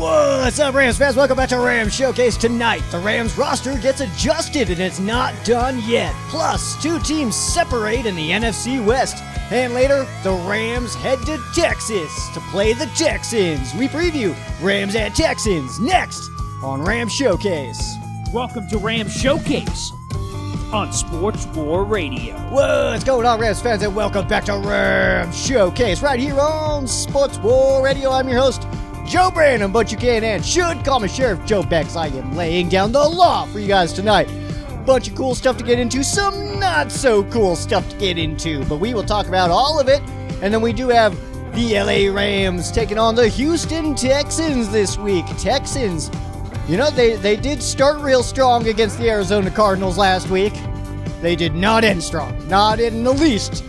What's up, Rams fans? Welcome back to Rams Showcase. Tonight, the Rams roster gets adjusted and it's not done yet. Plus, two teams separate in the NFC West. And later, the Rams head to Texas to play the Texans. We preview Rams at Texans next on Rams Showcase. Welcome to Rams Showcase on Sports War Radio. What's going on, Rams fans, and welcome back to Rams Showcase right here on Sports War Radio. I'm your host, Joe Brandon, but you can and should call me Sheriff Joe Bex. I am laying down the law for you guys tonight. Bunch of cool stuff to get into, some not so cool stuff to get into, but we will talk about all of it. And then we do have the LA Rams taking on the Houston Texans this week. Texans, you know, they did start real strong against the Arizona Cardinals last week. They did not end strong, not in the least,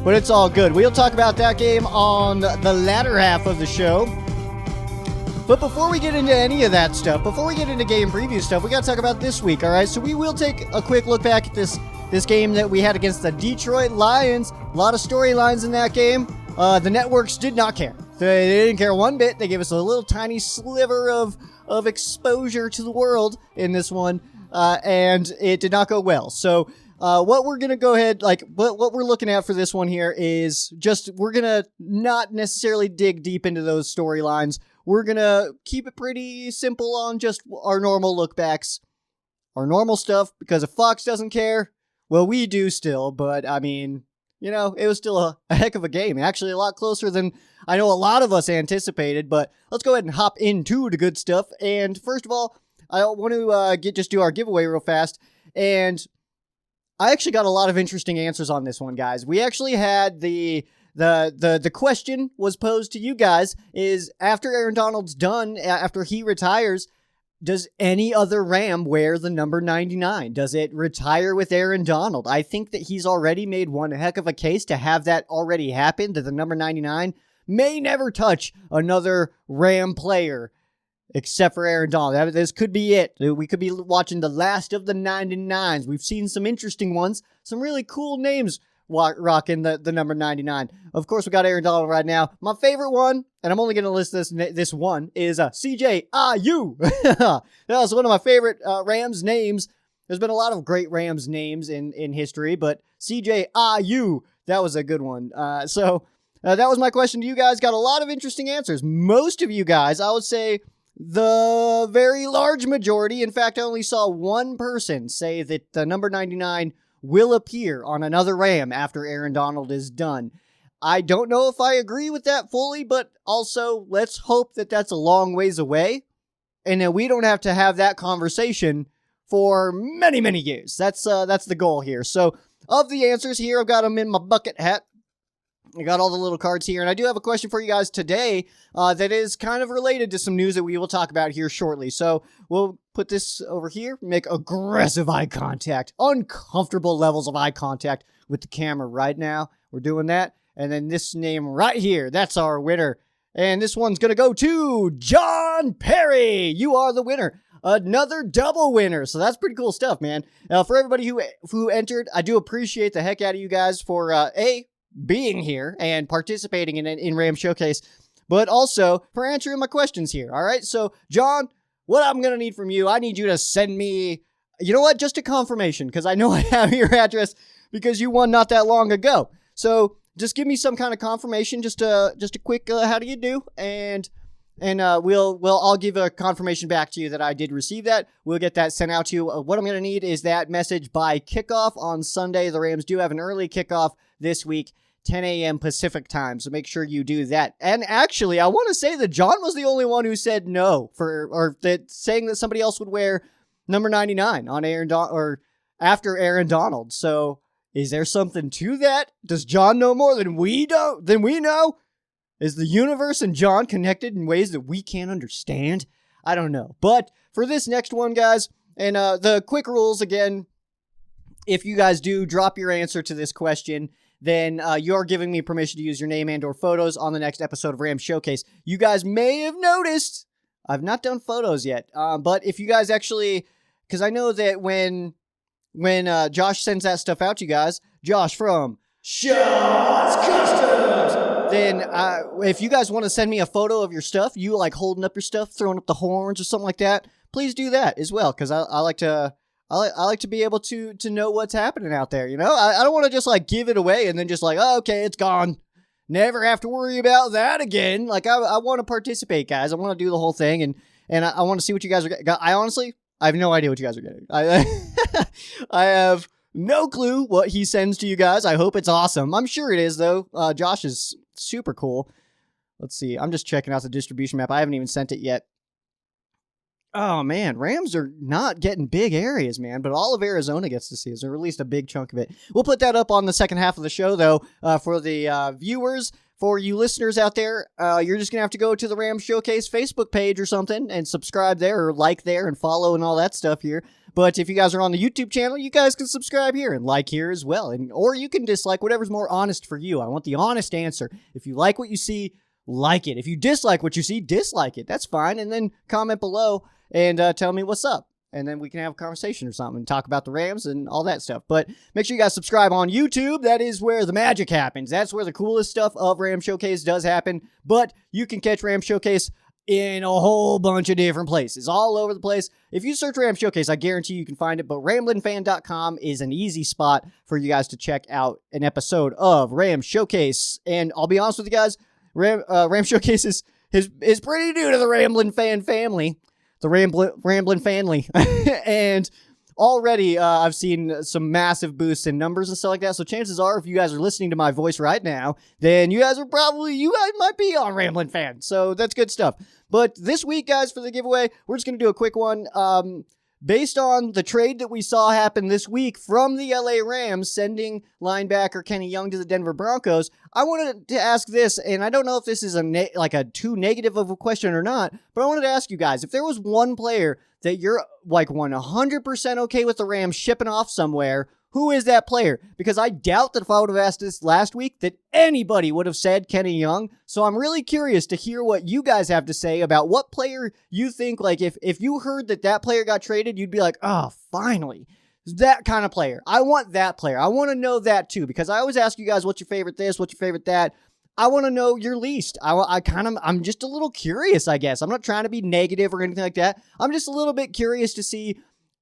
but it's all good. We'll talk about that game on the latter half of the show. But before we get into any of that stuff, before we get into game preview stuff, we got to talk about this week, all right? So we will take a quick look back at this game that we had against the Detroit Lions. A lot of storylines in that game. The networks did not care. They didn't care one bit. They gave us a little tiny sliver of exposure to the world in this one, and it did not go well. So what we're going to go ahead, what we're looking at for this one here is just, we're going to not necessarily dig deep into those storylines. We're going to keep it pretty simple on just our normal look backs, our normal stuff, because if Fox doesn't care, well, we do still, but I mean, you know, it was still a heck of a game, actually a lot closer than I know a lot of us anticipated, but let's go ahead and hop into the good stuff. And first of all, I want to do our giveaway real fast, and I actually got a lot of interesting answers on this one, guys. We actually had the question was posed to you guys is, after Aaron Donald's done, after he retires, does any other Ram wear the number 99? Does it retire with Aaron Donald? I think that he's already made one heck of a case to have that already happen, that the number 99 may never touch another Ram player except for Aaron Donald. This could be it. We could be watching the last of the 99s. We've seen some interesting ones, some really cool names rocking the number 99. Of course, we got Aaron Donald right now. My favorite one, and I'm only going to list this one, is CJ Ayu. That was one of my favorite Rams names. There's been a lot of great Rams names in history, but CJ Ayu, that was a good one. So that was my question to you guys. Got a lot of interesting answers. Most of you guys, I would say the very large majority, in fact, I only saw one person say that the number 99 will appear on another Ram after Aaron Donald is done. I don't know if I agree with that fully, but also let's hope that that's a long ways away and that we don't have to have that conversation for many, many years. That's the goal here. So of the answers here, I've got them in my bucket hat. I got all the little cards here, and I do have a question for you guys today that is kind of related to some news that we will talk about here shortly. So we'll put this over here, make aggressive eye contact, uncomfortable levels of eye contact with the camera right now. We're doing that. And then this name right here, that's our winner. And this one's going to go to John Perry. You are the winner. Another double winner. So that's pretty cool stuff, man. For everybody who entered, I do appreciate the heck out of you guys for, being here and participating in Ram Showcase, but also for answering my questions here. All right. So John, what I'm going to need from you, I need you to send me, you know what? Just a confirmation, because I know I have your address because you won not that long ago. So just give me some kind of confirmation, just a quick, how do you do? And I'll give a confirmation back to you that I did receive that. We'll get that sent out to you. What I'm going to need is that message by kickoff on Sunday. The Rams do have an early kickoff this week, 10 a.m. Pacific time, so make sure you do that. And actually, I want to say that John was the only one who said no, saying that somebody else would wear number 99 on or after Aaron Donald. So is there something to that? Does John know more than we know? Is the universe and John connected in ways that we can't understand? I don't know. But for this next one, guys, and the quick rules again, if you guys do drop your answer to this question, then you're giving me permission to use your name and or photos on the next episode of Ram Showcase. You guys may have noticed I've not done photos yet, but if you guys actually, because I know that when Josh sends that stuff out to you guys, Josh from Sean's Customs, then if you guys want to send me a photo of your stuff, you like holding up your stuff, throwing up the horns or something like that, please do that as well, because I like to be able to know what's happening out there. You know, I don't want to just like give it away and then just like, oh, okay, it's gone. Never have to worry about that again. Like I want to participate, guys. I want to do the whole thing, and I want to see what you guys are getting. I have no idea what you guys are getting. I have no clue what he sends to you guys. I hope it's awesome. I'm sure it is, though. Josh is super cool. Let's see. I'm just checking out the distribution map. I haven't even sent it yet. Oh, man. Rams are not getting big areas, man, but all of Arizona gets to see us, or at least a big chunk of it. We'll put that up on the second half of the show, though, for the viewers. For you listeners out there, you're just going to have to go to the Rams Showcase Facebook page or something and subscribe there or like there and follow and all that stuff here. But if you guys are on the YouTube channel, you guys can subscribe here and like here as well. Or you can dislike, whatever's more honest for you. I want the honest answer. If you like what you see, like it. If you dislike what you see, dislike it. That's fine. And then comment below and tell me what's up. And then we can have a conversation or something and talk about the Rams and all that stuff. But make sure you guys subscribe on YouTube. That is where the magic happens. That's where the coolest stuff of Ram Showcase does happen. But you can catch Ram Showcase in a whole bunch of different places, all over the place. If you search Ram Showcase, I guarantee you can find it. But RamblingFan.com is an easy spot for you guys to check out an episode of Ram Showcase. And I'll be honest with you guys, Ram Showcase is pretty new to the Rambling Fan family. The Ramblin' family. And already I've seen some massive boosts in numbers and stuff like that. So chances are, if you guys are listening to my voice right now, then you guys might be on Ramblin' Fan. So that's good stuff. But this week, guys, for the giveaway, we're just going to do a quick one. Based on the trade that we saw happen this week from the LA Rams sending linebacker Kenny Young to the Denver Broncos, I wanted to ask this, and I don't know if this is a too negative of a question or not, but I wanted to ask you guys, if there was one player that you're like 100% okay with the Rams shipping off somewhere, who is that player? Because I doubt that if I would have asked this last week that anybody would have said Kenny Young. So I'm really curious to hear what you guys have to say about what player you think, like if you heard that player got traded, you'd be like, oh, finally. That kind of player. I want that player. I want to know that too, because I always ask you guys, what's your favorite this? What's your favorite that? I want to know your least. I'm just a little curious, I guess. I'm not trying to be negative or anything like that. I'm just a little bit curious to see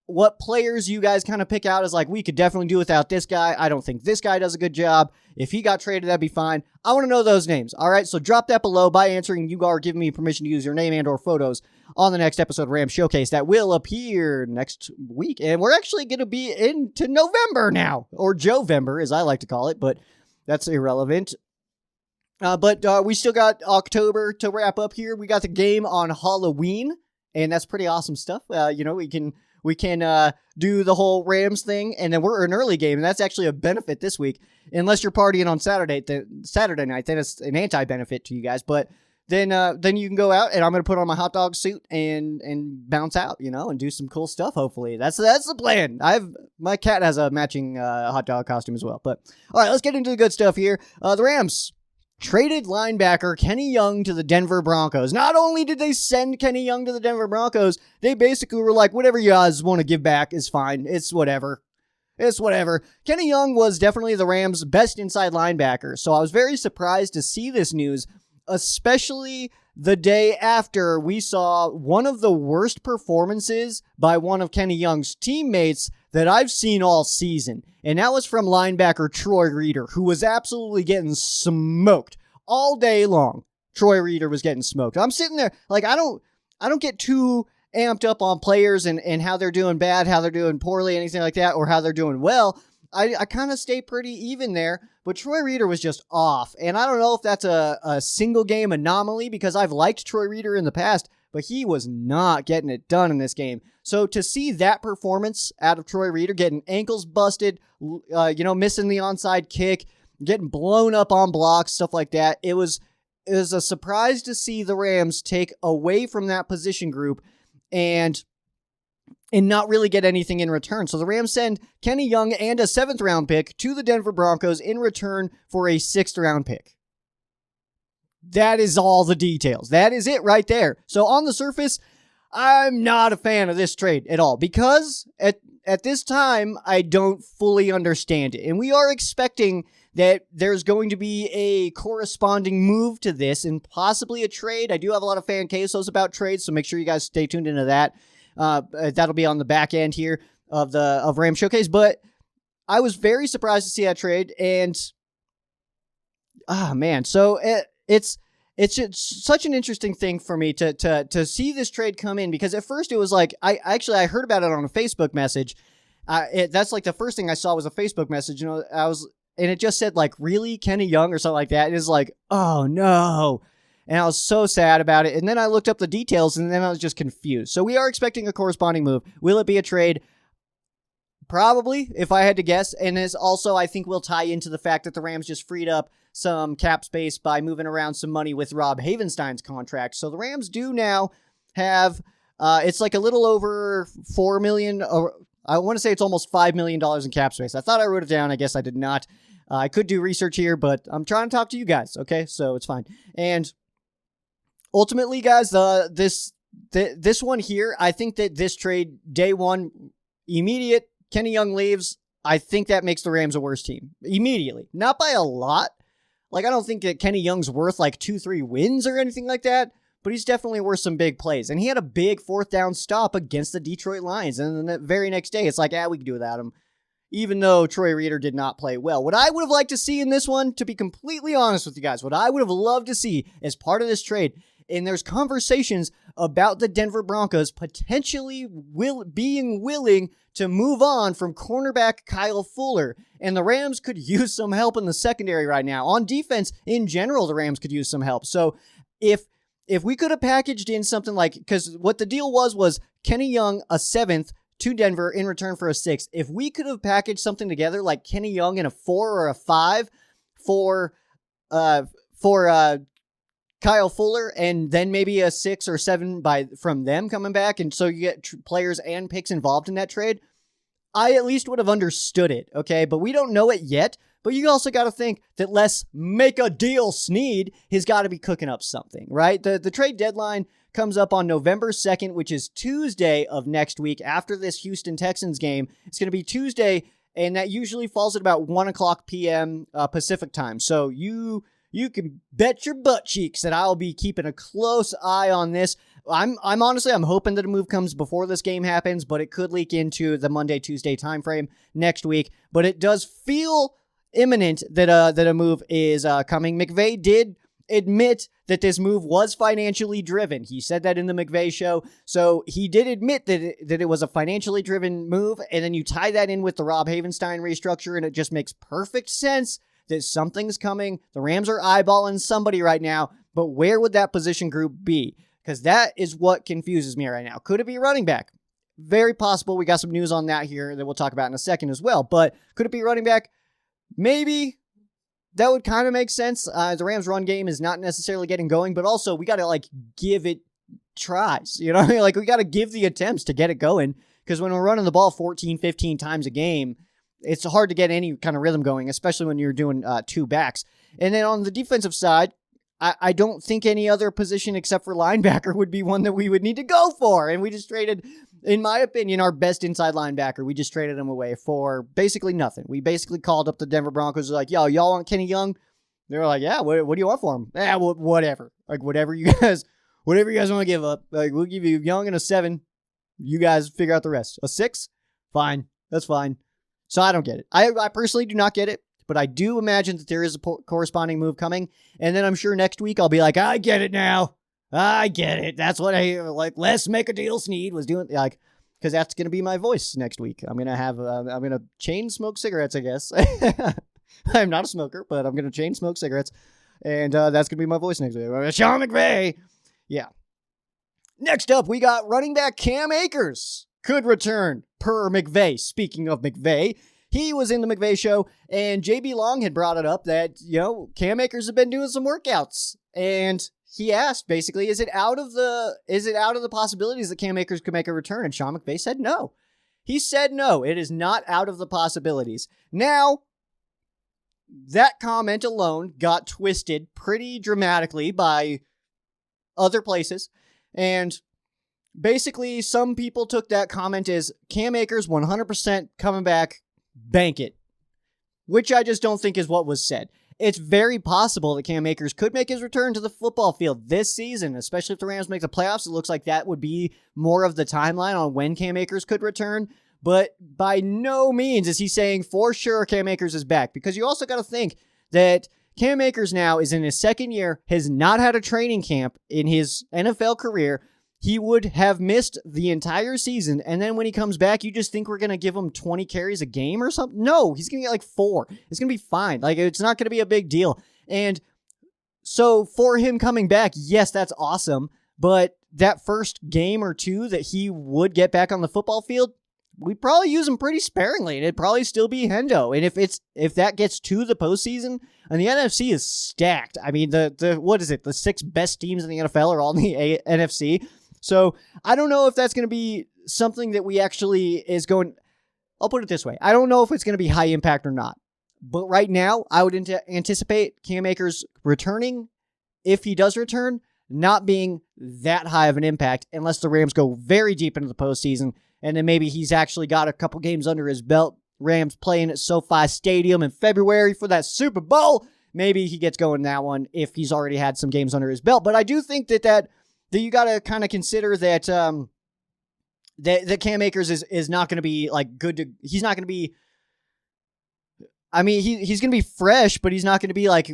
what players you guys kind of pick out as like, we could definitely do without this guy. I don't think this guy does a good job. If he got traded, that'd be fine. I want to know those names. All right, so drop that below by answering. You are giving me permission to use your name and or photos on the next episode of Ram Showcase that will appear next week. And we're actually going to be into November now, or Jovember, as I like to call it, but that's irrelevant. But we still got October to wrap up here. We got the game on Halloween, and that's pretty awesome stuff. We can do the whole Rams thing, and then we're an early game, and that's actually a benefit this week. Unless you're partying on Saturday night, then it's an anti-benefit to you guys. But then you can go out, and I'm going to put on my hot dog suit and bounce out, and do some cool stuff, hopefully. That's the plan. My cat has a matching hot dog costume as well. But, all right, let's get into the good stuff here. The Rams traded linebacker Kenny Young to the Denver Broncos. Not only did they send Kenny Young to the Denver Broncos, they basically were like, whatever you guys want to give back is fine. It's whatever. Kenny Young was definitely the Rams' best inside linebacker, so I was very surprised to see this news, especially the day after we saw one of the worst performances by one of Kenny Young's teammates that I've seen all season. And that was from linebacker Troy Reeder, who was absolutely getting smoked all day long. Troy Reeder was getting smoked. I'm sitting there like, I don't get too amped up on players and how they're doing bad, how they're doing poorly, anything like that, or how they're doing well. I kind of stay pretty even there, but Troy Reeder was just off. And I don't know if that's a single game anomaly, because I've liked Troy Reeder in the past, but he was not getting it done in this game. So to see that performance out of Troy Reeder, getting ankles busted, missing the onside kick, getting blown up on blocks, stuff like that, it was a surprise to see the Rams take away from that position group and not really get anything in return. So the Rams send Kenny Young and a 7th-round pick to the Denver Broncos in return for a 6th-round pick. That is all the details. That is it right there. So on the surface, I'm not a fan of this trade at all, because at this time, I don't fully understand it. And we are expecting that there's going to be a corresponding move to this and possibly a trade. I do have a lot of fan quesos about trades, so make sure you guys stay tuned into that. That'll be on the back end here of Ram Showcase, but I was very surprised to see that trade, and man, so it's just such an interesting thing for me to see this trade come in, because at first it was like I heard about it on a Facebook message. That's like the first thing I saw was a Facebook message, and it just said like, really, Kenny Young or something like that. It is like, oh no. And I was so sad about it. And then I looked up the details, and then I was just confused. So we are expecting a corresponding move. Will it be a trade? Probably, if I had to guess. And this also, I think, will tie into the fact that the Rams just freed up some cap space by moving around some money with Rob Havenstein's contract. So the Rams do now have, it's like a little over $4 million, or I want to say it's almost $5 million in cap space. I thought I wrote it down. I guess I did not. I could do research here, but I'm trying to talk to you guys, okay? So it's fine. And ultimately, guys, this one here, I think that this trade, day one, immediate, Kenny Young leaves, I think that makes the Rams a worse team. Immediately. Not by a lot. Like, I don't think that Kenny Young's worth like 2-3 wins or anything like that, but he's definitely worth some big plays. And he had a big 4th down stop against the Detroit Lions. And then the very next day, it's like, we can do without him. Even though Troy Reeder did not play well. What I would have liked to see in this one, to be completely honest with you guys, what I would have loved to see as part of this trade, and there's conversations about the Denver Broncos potentially being willing to move on from cornerback Kyle Fuller. And the Rams could use some help in the secondary right now. On defense, in general, the Rams could use some help. So if we could have packaged in something like, because what the deal was Kenny Young, a 7th, to Denver in return for a 6th. If we could have packaged something together like Kenny Young in a 4 or a 5 for Kyle Fuller, and then maybe a 6 or 7 from them coming back, and so you get players and picks involved in that trade, I at least would have understood it, okay? But we don't know it yet, but you also got to think that let's make a deal Snead has got to be cooking up something, right? The trade deadline comes up on November 2nd, which is Tuesday of next week after this Houston Texans game. It's going to be Tuesday, and that usually falls at about 1 o'clock p.m. Pacific time. So you can bet your butt cheeks that I'll be keeping a close eye on this. I'm honestly hoping that a move comes before this game happens, but it could leak into the Monday, Tuesday timeframe next week. But it does feel imminent that a move is coming. McVay did admit that this move was financially driven. He said that in the McVay show. So he did admit that it was a financially driven move. And then you tie that in with the Rob Havenstein restructure, and it just makes perfect sense that something's coming. The Rams are eyeballing somebody right now, but where would that position group be? Because that is what confuses me right now. Could it be running back? Very possible. We got some news on that here that we'll talk about in a second as well. But could it be running back? Maybe. That would kind of make sense. The Rams run game is not necessarily getting going, but also we got to give it tries. You know what I mean? We got to give the attempts to get it going, because when we're running the ball 14, 15 times a game, it's hard to get any kind of rhythm going, especially when you're doing 2 backs. And then on the defensive side, I don't think any other position except for linebacker would be one that we would need to go for. And we just traded, in my opinion, our best inside linebacker. We just traded him away for basically nothing. We basically called up the Denver Broncos, like, yo, y'all want Kenny Young? They were like, yeah, what do you want for him? Yeah, whatever. Whatever you guys want to give up. We'll give you Young and a 7. You guys figure out the rest. A 6? Fine. That's fine. So I don't get it. I personally do not get it, but I do imagine that there is a corresponding move coming. And then I'm sure next week I'll be like, I get it now. I get it. That's what let's make a deal Snead was doing. Because that's going to be my voice next week. I'm going to chain smoke cigarettes, I guess. I'm not a smoker, but I'm going to chain smoke cigarettes. And that's going to be my voice next week. Sean McVay. Yeah. Next up, we got running back Cam Akers. Could return per McVay. Speaking of McVay, he was in the McVay show, and JB Long had brought it up that, Cam Akers had been doing some workouts, and he asked basically, is it out of the possibilities that Cam Akers could make a return? And Sean McVay said no. He said no, it is not out of the possibilities. Now, that comment alone got twisted pretty dramatically by other places, and basically, some people took that comment as Cam Akers 100% coming back, bank it. which I just don't think is what was said. It's very possible that Cam Akers could make his return to the football field this season, especially if the Rams make the playoffs. It looks like that would be more of the timeline on when Cam Akers could return. But by no means is he saying for sure Cam Akers is back, because you also got to think that Cam Akers now is in his second year, has not had a training camp in his NFL career. He would have missed the entire season, and then when he comes back, you just think we're going to give him 20 carries a game or something? No, he's going to get like 4. It's going to be fine. Like, it's not going to be a big deal. And so for him coming back, yes, that's awesome, but that first game or two that he would get back on the football field, we'd probably use him pretty sparingly, and it'd probably still be Hendo. And if that gets to the postseason, and the NFC is stacked. I mean, what is it? The 6 best teams in the NFL are all in the NFC. So I don't know if that's going to be something that we actually is going. I'll put it this way. I don't know if it's going to be high impact or not. But right now, I would anticipate Cam Akers returning, if he does return, not being that high of an impact unless the Rams go very deep into the postseason. And then maybe he's actually got a couple games under his belt. Rams playing at SoFi Stadium in February for that Super Bowl. Maybe he gets going in that one if he's already had some games under his belt. But I do think that you got to kind of consider that that Cam Akers is not going to be like good to. He's not going to be. I mean, he's going to be fresh, but he's not going to be like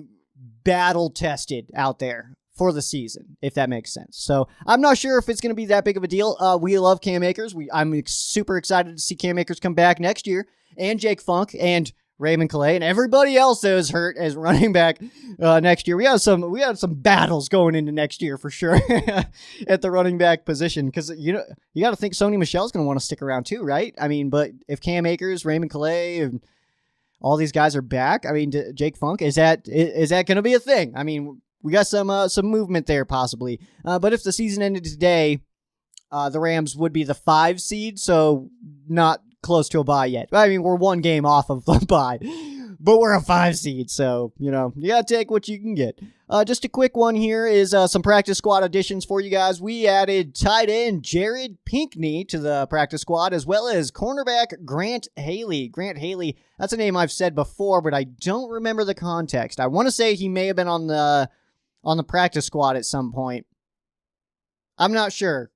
battle tested out there for the season, if that makes sense. So I'm not sure if it's going to be that big of a deal. We love Cam Akers. I'm super excited to see Cam Akers come back next year, and Jake Funk and Raymond Calais and everybody else that was hurt as running back next year. We had some battles going into next year for sure at the running back position, because you got to think Sony Michel's going to want to stick around too, right? I mean, but if Cam Akers, Raymond Calais, and all these guys are back, I mean, Jake Funk, is that going to be a thing? I mean, we got some movement there possibly. But if the season ended today, the Rams would be the 5 seed, so not close to a bye yet. I mean, we're 1 game off of the bye, but we're a 5 seed, so, you got to take what you can get. Just a quick one here is some practice squad additions for you guys. We added tight end Jared Pinkney to the practice squad, as well as cornerback Grant Haley. Grant Haley, that's a name I've said before, but I don't remember the context. I want to say he may have been on the practice squad at some point. I'm not sure.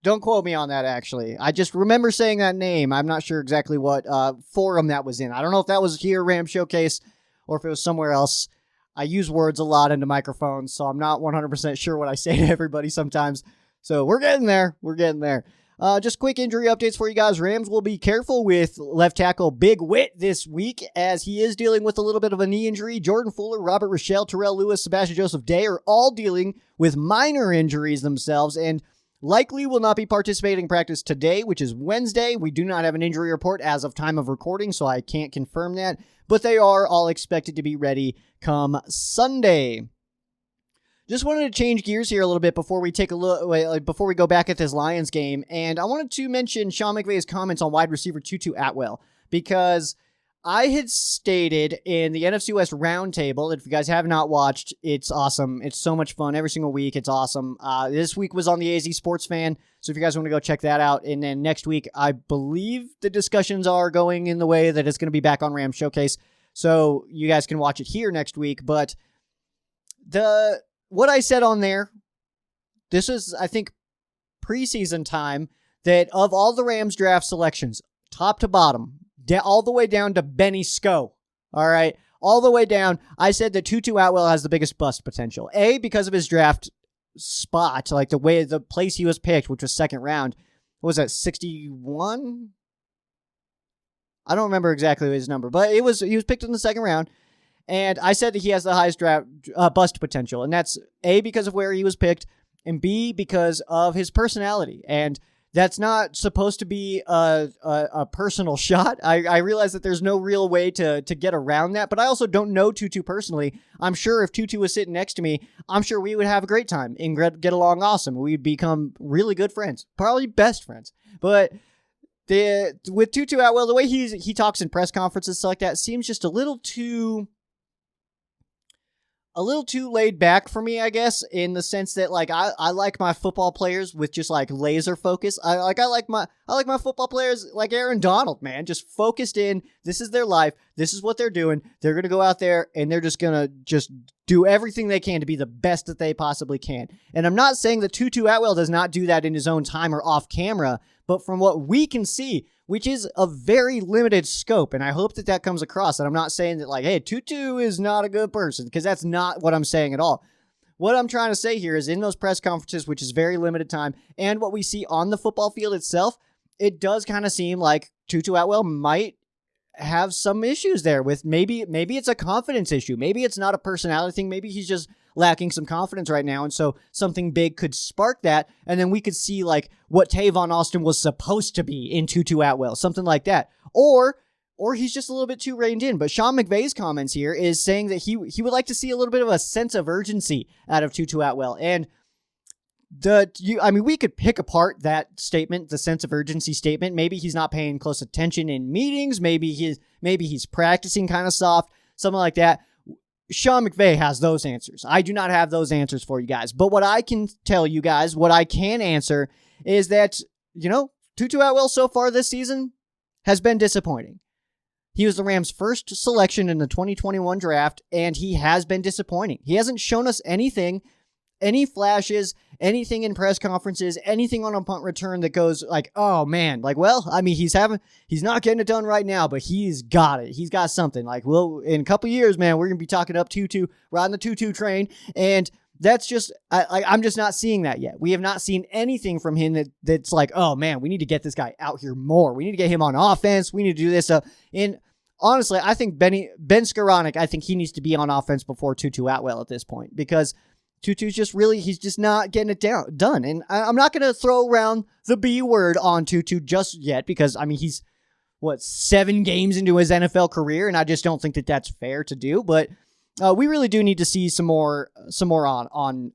Don't quote me on that, actually. I just remember saying that name. I'm not sure exactly what forum that was in. I don't know if that was here, Ram Showcase, or if it was somewhere else. I use words a lot into microphones, so I'm not 100% sure what I say to everybody sometimes. So we're getting there. We're getting there. Just quick injury updates for you guys. Rams will be careful with left tackle Big Whit this week, as he is dealing with a little bit of a knee injury. Jordan Fuller, Robert Rochelle, Terrell Lewis, Sebastian Joseph Day are all dealing with minor injuries themselves, and likely will not be participating in practice today, which is Wednesday. We do not have an injury report as of time of recording, so I can't confirm that, but they are all expected to be ready come Sunday. Just wanted to change gears here a little bit before we take a look, before we go back at this Lions game, and I wanted to mention Sean McVay's comments on wide receiver Tutu Atwell, because I had stated in the NFC West Roundtable that if you guys have not watched, it's awesome. It's so much fun every single week. It's awesome. This week was on the AZ Sports Fan, so if you guys want to go check that out. And then next week, I believe the discussions are going in the way that it's going to be back on Rams Showcase, so you guys can watch it here next week. But what I said on there, this is, I think, preseason time, that of all the Rams draft selections, top to bottom, all the way down to Benny Sko, all right, all the way down, I said that Tutu Atwell has the biggest bust potential. A, because of his draft spot, like the place he was picked, which was second round. What was that, 61? I don't remember exactly his number, but he was picked in the second round. And I said that he has the highest draft bust potential, and that's A, because of where he was picked, and B, because of his personality. And that's not supposed to be a personal shot. I realize that there's no real way to get around that, but I also don't know Tutu personally. I'm sure if Tutu was sitting next to me, I'm sure we would have a great time and get along awesome. We'd become really good friends, probably best friends. But with Tutu Atwell, the way he talks in press conferences like that seems just a little too a little too laid back for me, I guess, in the sense that like I like my football players with just like laser focus. I like my football players like Aaron Donald, man, just focused in. This is their life. This is what they're doing. They're going to go out there and they're just going to just do everything they can to be the best that they possibly can. And I'm not saying that Tutu Atwell does not do that in his own time or off camera, but from what we can see, which is a very limited scope, and I hope that that comes across, and I'm not saying that, like, hey, Tutu is not a good person, because that's not what I'm saying at all. What I'm trying to say here is in those press conferences, which is very limited time, and what we see on the football field itself, it does kind of seem like Tutu Atwell might have some issues there with maybe it's a confidence issue. Maybe it's not a personality thing. Maybe he's just lacking some confidence right now, and so something big could spark that, and then we could see like what Tavon Austin was supposed to be in Tutu Atwell, something like that. Or he's just a little bit too reined in. But Sean McVay's comments here is saying that he would like to see a little bit of a sense of urgency out of Tutu Atwell, and we could pick apart that statement, the sense of urgency statement. Maybe he's not paying close attention in meetings. Maybe he's practicing kind of soft, something like that. Sean McVay has those answers. I do not have those answers for you guys. But what I can tell you guys, what I can answer is that, Tutu Atwell so far this season has been disappointing. He was the Rams' first selection in the 2021 draft, and he has been disappointing. He hasn't shown us anything, any flashes, anything in press conferences, anything on a punt return that goes like, oh man, like, well, I mean, he's not getting it done right now, but he's got it. He's got something. Like, well, in a couple years, man, we're going to be talking up Tutu, riding the Tutu train. And that's just, I'm just not seeing that yet. We have not seen anything from him that's like, oh man, we need to get this guy out here more. We need to get him on offense. We need to do this. And honestly, I think Ben Skoranek, I think he needs to be on offense before Tutu Atwell at this point, because Tutu's he's just not getting it done. And I'm not going to throw around the B word on Tutu just yet, because, I mean, he's, 7 games into his NFL career, and I just don't think that that's fair to do. But we really do need to see some more from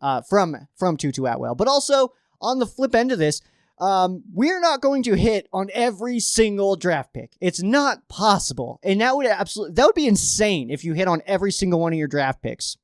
Tutu Atwell. But also, on the flip end of this, we're not going to hit on every single draft pick. It's not possible. And that would be insane if you hit on every single one of your draft picks.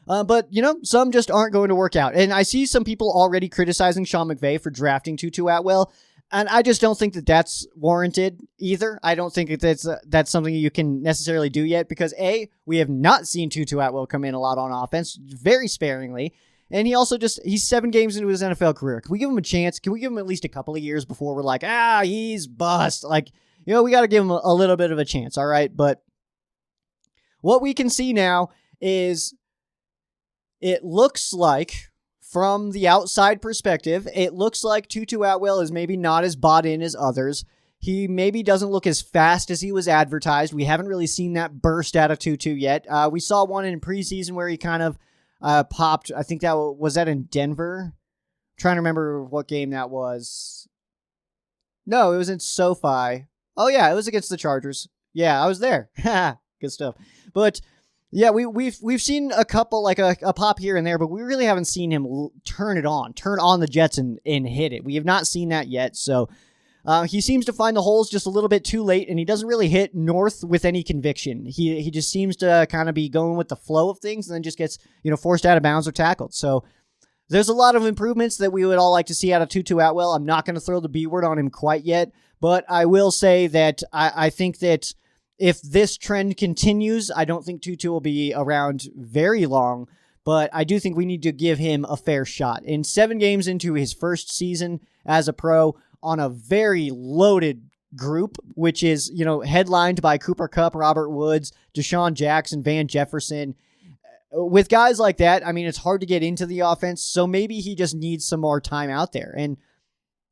But, some just aren't going to work out. And I see some people already criticizing Sean McVay for drafting Tutu Atwell, and I just don't think that that's warranted either. I don't think that that's something you can necessarily do yet, because A, we have not seen Tutu Atwell come in a lot on offense, very sparingly, and he's 7 games into his NFL career. Can we give him a chance? Can we give him at least a couple of years before we're like, he's bust? Like, we got to give him a little bit of a chance, all right? But what we can see now is, it looks like, from the outside perspective, it looks like Tutu Atwell is maybe not as bought in as others. He maybe doesn't look as fast as he was advertised. We haven't really seen that burst out of Tutu yet. We saw one in preseason where he kind of popped. I think was that in Denver? I'm trying to remember what game that was. No, it was in SoFi. Oh yeah, it was against the Chargers. Yeah, I was there. Good stuff. But yeah, we've seen a couple, like a pop here and there, but we really haven't seen him turn on the Jets and hit it. We have not seen that yet. So he seems to find the holes just a little bit too late, and he doesn't really hit north with any conviction. He just seems to kind of be going with the flow of things, and then just gets forced out of bounds or tackled. So there's a lot of improvements that we would all like to see out of Tutu Atwell. I'm not going to throw the B word on him quite yet, but I will say that I think that if this trend continues, I don't think Tutu will be around very long, but I do think we need to give him a fair shot. In 7 games into his first season as a pro on a very loaded group, which is, headlined by Cooper Kupp, Robert Woods, Deshaun Jackson, Van Jefferson. With guys like that, I mean, it's hard to get into the offense, so maybe he just needs some more time out there. And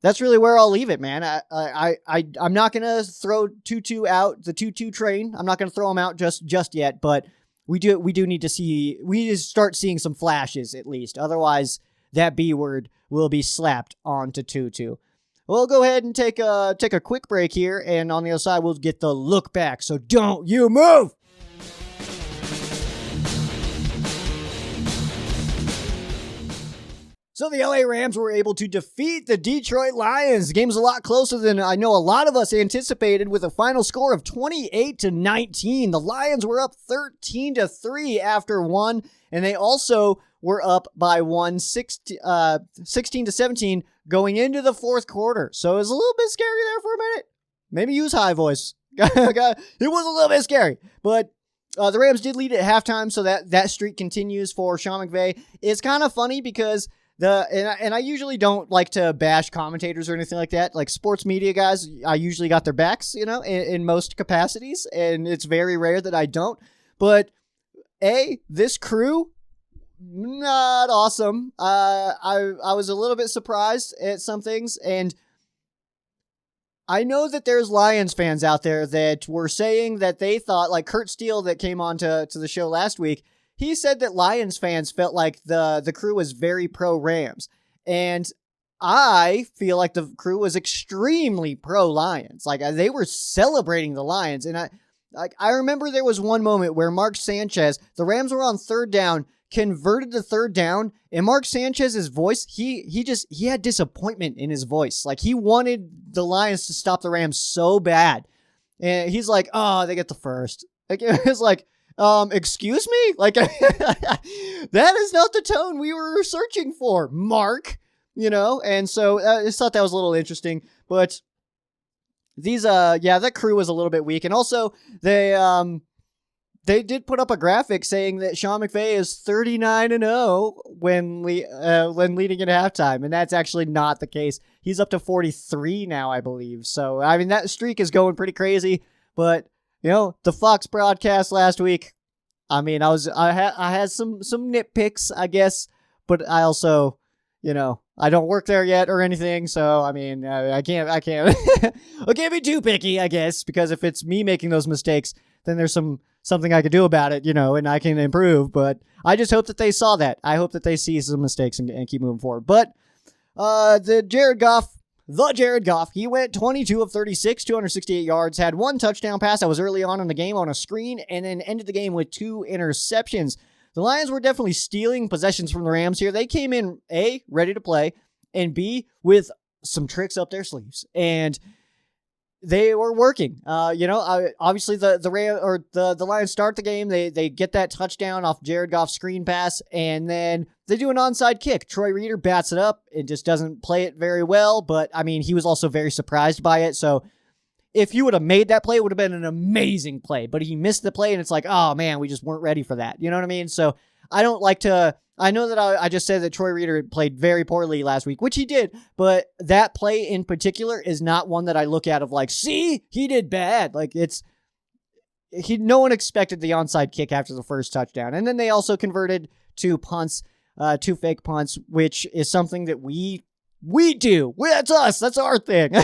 that's really where I'll leave it, man. I'm not going to throw Tutu out, the Tutu train. I'm not going to throw him out just yet, but we do need to start seeing some flashes at least. Otherwise, that B word will be slapped onto Tutu. We'll go ahead and take a quick break here, and on the other side, we'll get the look back. So don't you move! So the LA Rams were able to defeat the Detroit Lions. The game was a lot closer than I know a lot of us anticipated, with a final score of 28-19. The Lions were up 13-3 after one, and they also were up by 16-17 going into the fourth quarter. So it was a little bit scary there for a minute. Maybe use high voice. It was a little bit scary, but the Rams did lead at halftime, so that streak continues for Sean McVay. It's kind of funny because and I usually don't like to bash commentators or anything like that. Like sports media guys, I usually got their backs, in most capacities, and it's very rare that I don't. But this crew, not awesome. I was a little bit surprised at some things, and I know that there's Lions fans out there that were saying that they thought, like Kurt Steele that came on to the show last week, he said that Lions fans felt like the crew was very pro-Rams. And I feel like the crew was extremely pro-Lions. Like, they were celebrating the Lions. And I remember there was one moment where Mark Sanchez, the Rams were on third down, converted the third down, and Mark Sanchez's voice, he had disappointment in his voice. Like, he wanted the Lions to stop the Rams so bad. And he's like, oh, they get the first. Like, it was like, excuse me? Like, that is not the tone we were searching for, Mark, and so I just thought that was a little interesting, but these, that crew was a little bit weak, and also they did put up a graphic saying that Sean McVay is 39-0 when leading at halftime, and that's actually not the case. He's up to 43 now, I believe, so, I mean, that streak is going pretty crazy, but the Fox broadcast last week, I mean, I had some nitpicks, I guess, but I also, I don't work there yet or anything, so I mean, I can't I can't be too picky, I guess, because if it's me making those mistakes, then there's something I could do about it, and I can improve. But I just hope that they saw that. I hope that they see some mistakes and keep moving forward. But the Jared Goff, he went 22 of 36, 268 yards, had one touchdown pass that was early on in the game on a screen, and then ended the game with 2 interceptions. The Lions were definitely stealing possessions from the Rams here. They came in, A, ready to play, and B, with some tricks up their sleeves. And they were working. Obviously the Lions start the game. They get that touchdown off Jared Goff's screen pass, and then they do an onside kick. Troy Reeder bats it up. It just doesn't play it very well, but I mean, he was also very surprised by it. So if you would have made that play, it would have been an amazing play, but he missed the play, and it's like, oh man, we just weren't ready for that. You know what I mean? So I don't like to, I know that I just said that Troy Reeder played very poorly last week, which he did, but that play in particular is not one that I look at of like, see, he did bad. Like no one expected the onside kick after the first touchdown. And then they also converted 2 punts, 2 fake punts, which is something that we do. That's us. That's our thing.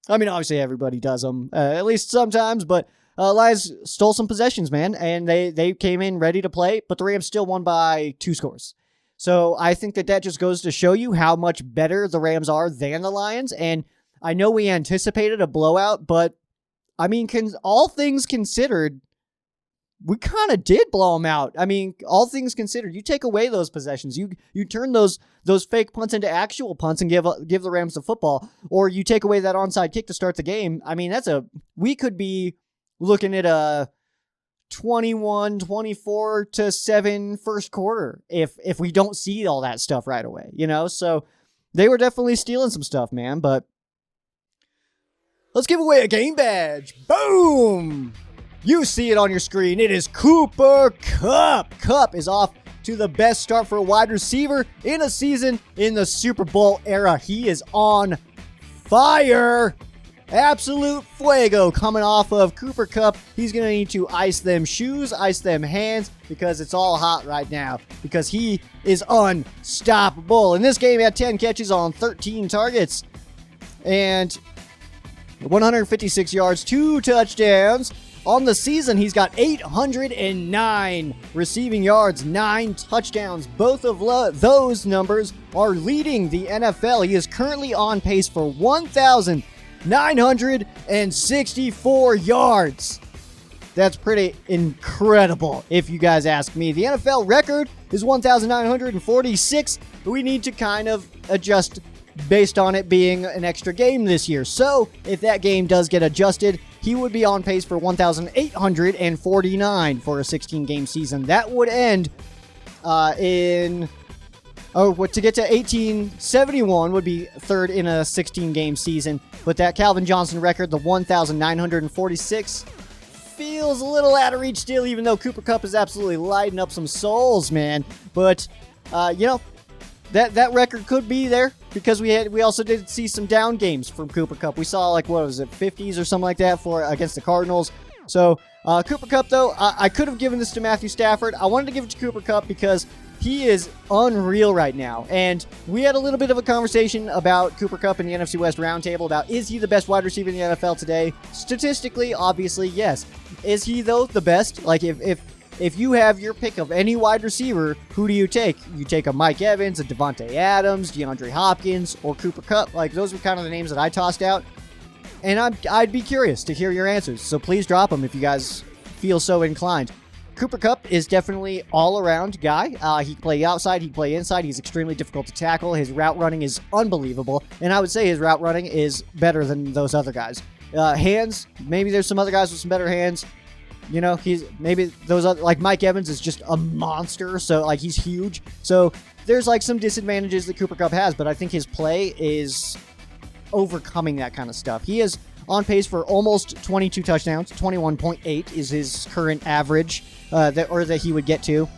I mean, obviously everybody does them, at least sometimes, but Lions stole some possessions, man, and they came in ready to play, but the Rams still won by 2 scores. So I think that just goes to show you how much better the Rams are than the Lions, and I know we anticipated a blowout, but I mean, all things considered, we kind of did blow them out. I mean, all things considered, you take away those possessions, you turn those fake punts into actual punts and give the Rams the football, or you take away that onside kick to start the game. I mean, we could be looking at a 24-7 first quarter if we don't see all that stuff right away, So they were definitely stealing some stuff, man, but let's give away a game badge. Boom! You see it on your screen. It is Cooper Kupp. Kupp is off to the best start for a wide receiver in a season in the Super Bowl era. He is on fire. Absolute fuego coming off of Cooper Kupp. He's going to need to ice them shoes, ice them hands, because it's all hot right now, because he is unstoppable. In this game, he had 10 catches on 13 targets and 156 yards, 2 touchdowns. On the season, he's got 809 receiving yards, 9 touchdowns. Both of those numbers are leading the NFL. He is currently on pace for 1,964 yards. That's pretty incredible, if you guys ask me. The NFL record is 1,946. we need to kind of adjust based on it being an extra game this year. So if that game does get adjusted, he would be on pace for 1,849 for a 16-game season. That would end to get to 1871 would be third in a 16-game season. But that Calvin Johnson record, the 1,946, feels a little out of reach still, even though Cooper Kupp is absolutely lighting up some souls, man. But, that record could be there because we also did see some down games from Cooper Kupp. We saw, 50s or something like that against the Cardinals. So, Cooper Kupp, though, I could have given this to Matthew Stafford. I wanted to give it to Cooper Kupp because he is unreal right now. And we had a little bit of a conversation about Cooper Kupp in the NFC West Roundtable about, is he the best wide receiver in the NFL today? Statistically, obviously, yes. Is he, though, the best? If you have your pick of any wide receiver, who do you take? You take a Mike Evans, a Devontae Adams, DeAndre Hopkins, or Cooper Kupp. Those were kind of the names that I tossed out. And I'd be curious to hear your answers. So please drop them if you guys feel so inclined. Cooper Kupp is definitely all-around guy. He can play outside, he can play inside. He's extremely difficult to tackle. His route running is unbelievable. And I would say his route running is better than those other guys. Hands, maybe there's some other guys with some better hands. He's maybe those other, Mike Evans is just a monster, so he's huge. So there's some disadvantages that Cooper Kupp has, but I think his play is overcoming that kind of stuff. He is on pace for almost 22 touchdowns. 21.8 is his current average that he would get to.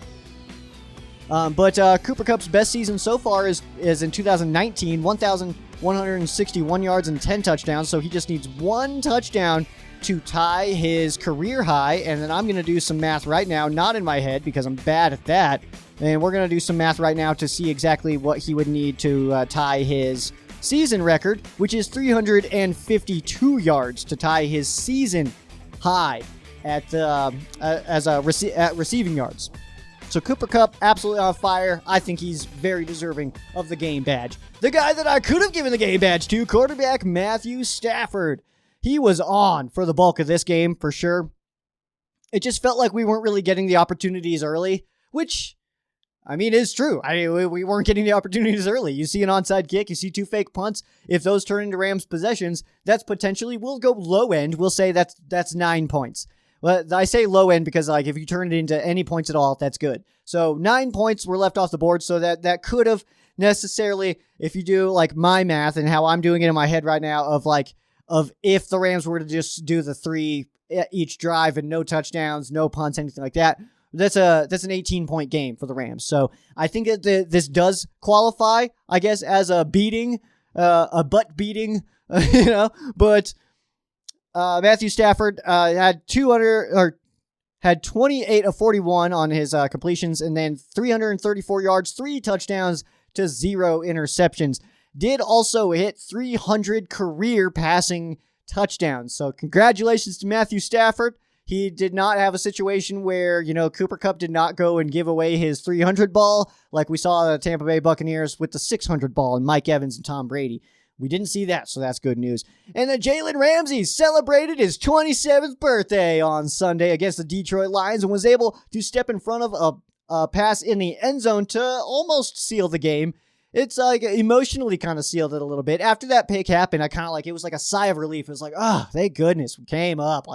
But Cooper Kupp's best season so far is in 2019, 1,161 yards and 10 touchdowns. So he just needs one touchdown to tie his career high. And then I'm going to do some math right now, not in my head because I'm bad at that. And we're going to do some math right now to see exactly what he would need to tie his season record, which is 352 yards to tie his season high at receiving yards. So Cooper Kupp, absolutely on fire. I think he's very deserving of the game badge. The guy that I could have given the game badge to, quarterback Matthew Stafford. He was on for the bulk of this game, for sure. It just felt like we weren't really getting the opportunities early, which, is true. We weren't getting the opportunities early. You see an onside kick, you see two fake punts. If those turn into Rams possessions, that's potentially, we'll go low end. We'll say that's 9 points. Well, I say low end because if you turn it into any points at all, that's good. So 9 points were left off the board, so that could have necessarily, if you do my math and how I'm doing it in my head right now of if the Rams were to just do the 3 each drive and no touchdowns, no punts, anything like that, that's an 18-point game for the Rams. So I think that this does qualify, I guess, as a beating, a butt beating, but Matthew Stafford had 28 of 41 on his completions, and then 334 yards, 3 touchdowns to 0 interceptions. Did also hit 300 career passing touchdowns. So congratulations to Matthew Stafford. He did not have a situation where, Cooper Kupp did not go and give away his 300 ball like we saw the Tampa Bay Buccaneers with the 600 ball and Mike Evans and Tom Brady. We didn't see that, so that's good news. And then Jalen Ramsey celebrated his 27th birthday on Sunday against the Detroit Lions and was able to step in front of a pass in the end zone to almost seal the game. It's emotionally kind of sealed it a little bit. After that pick happened, I kind of it was like a sigh of relief. It was like, oh, thank goodness we came up.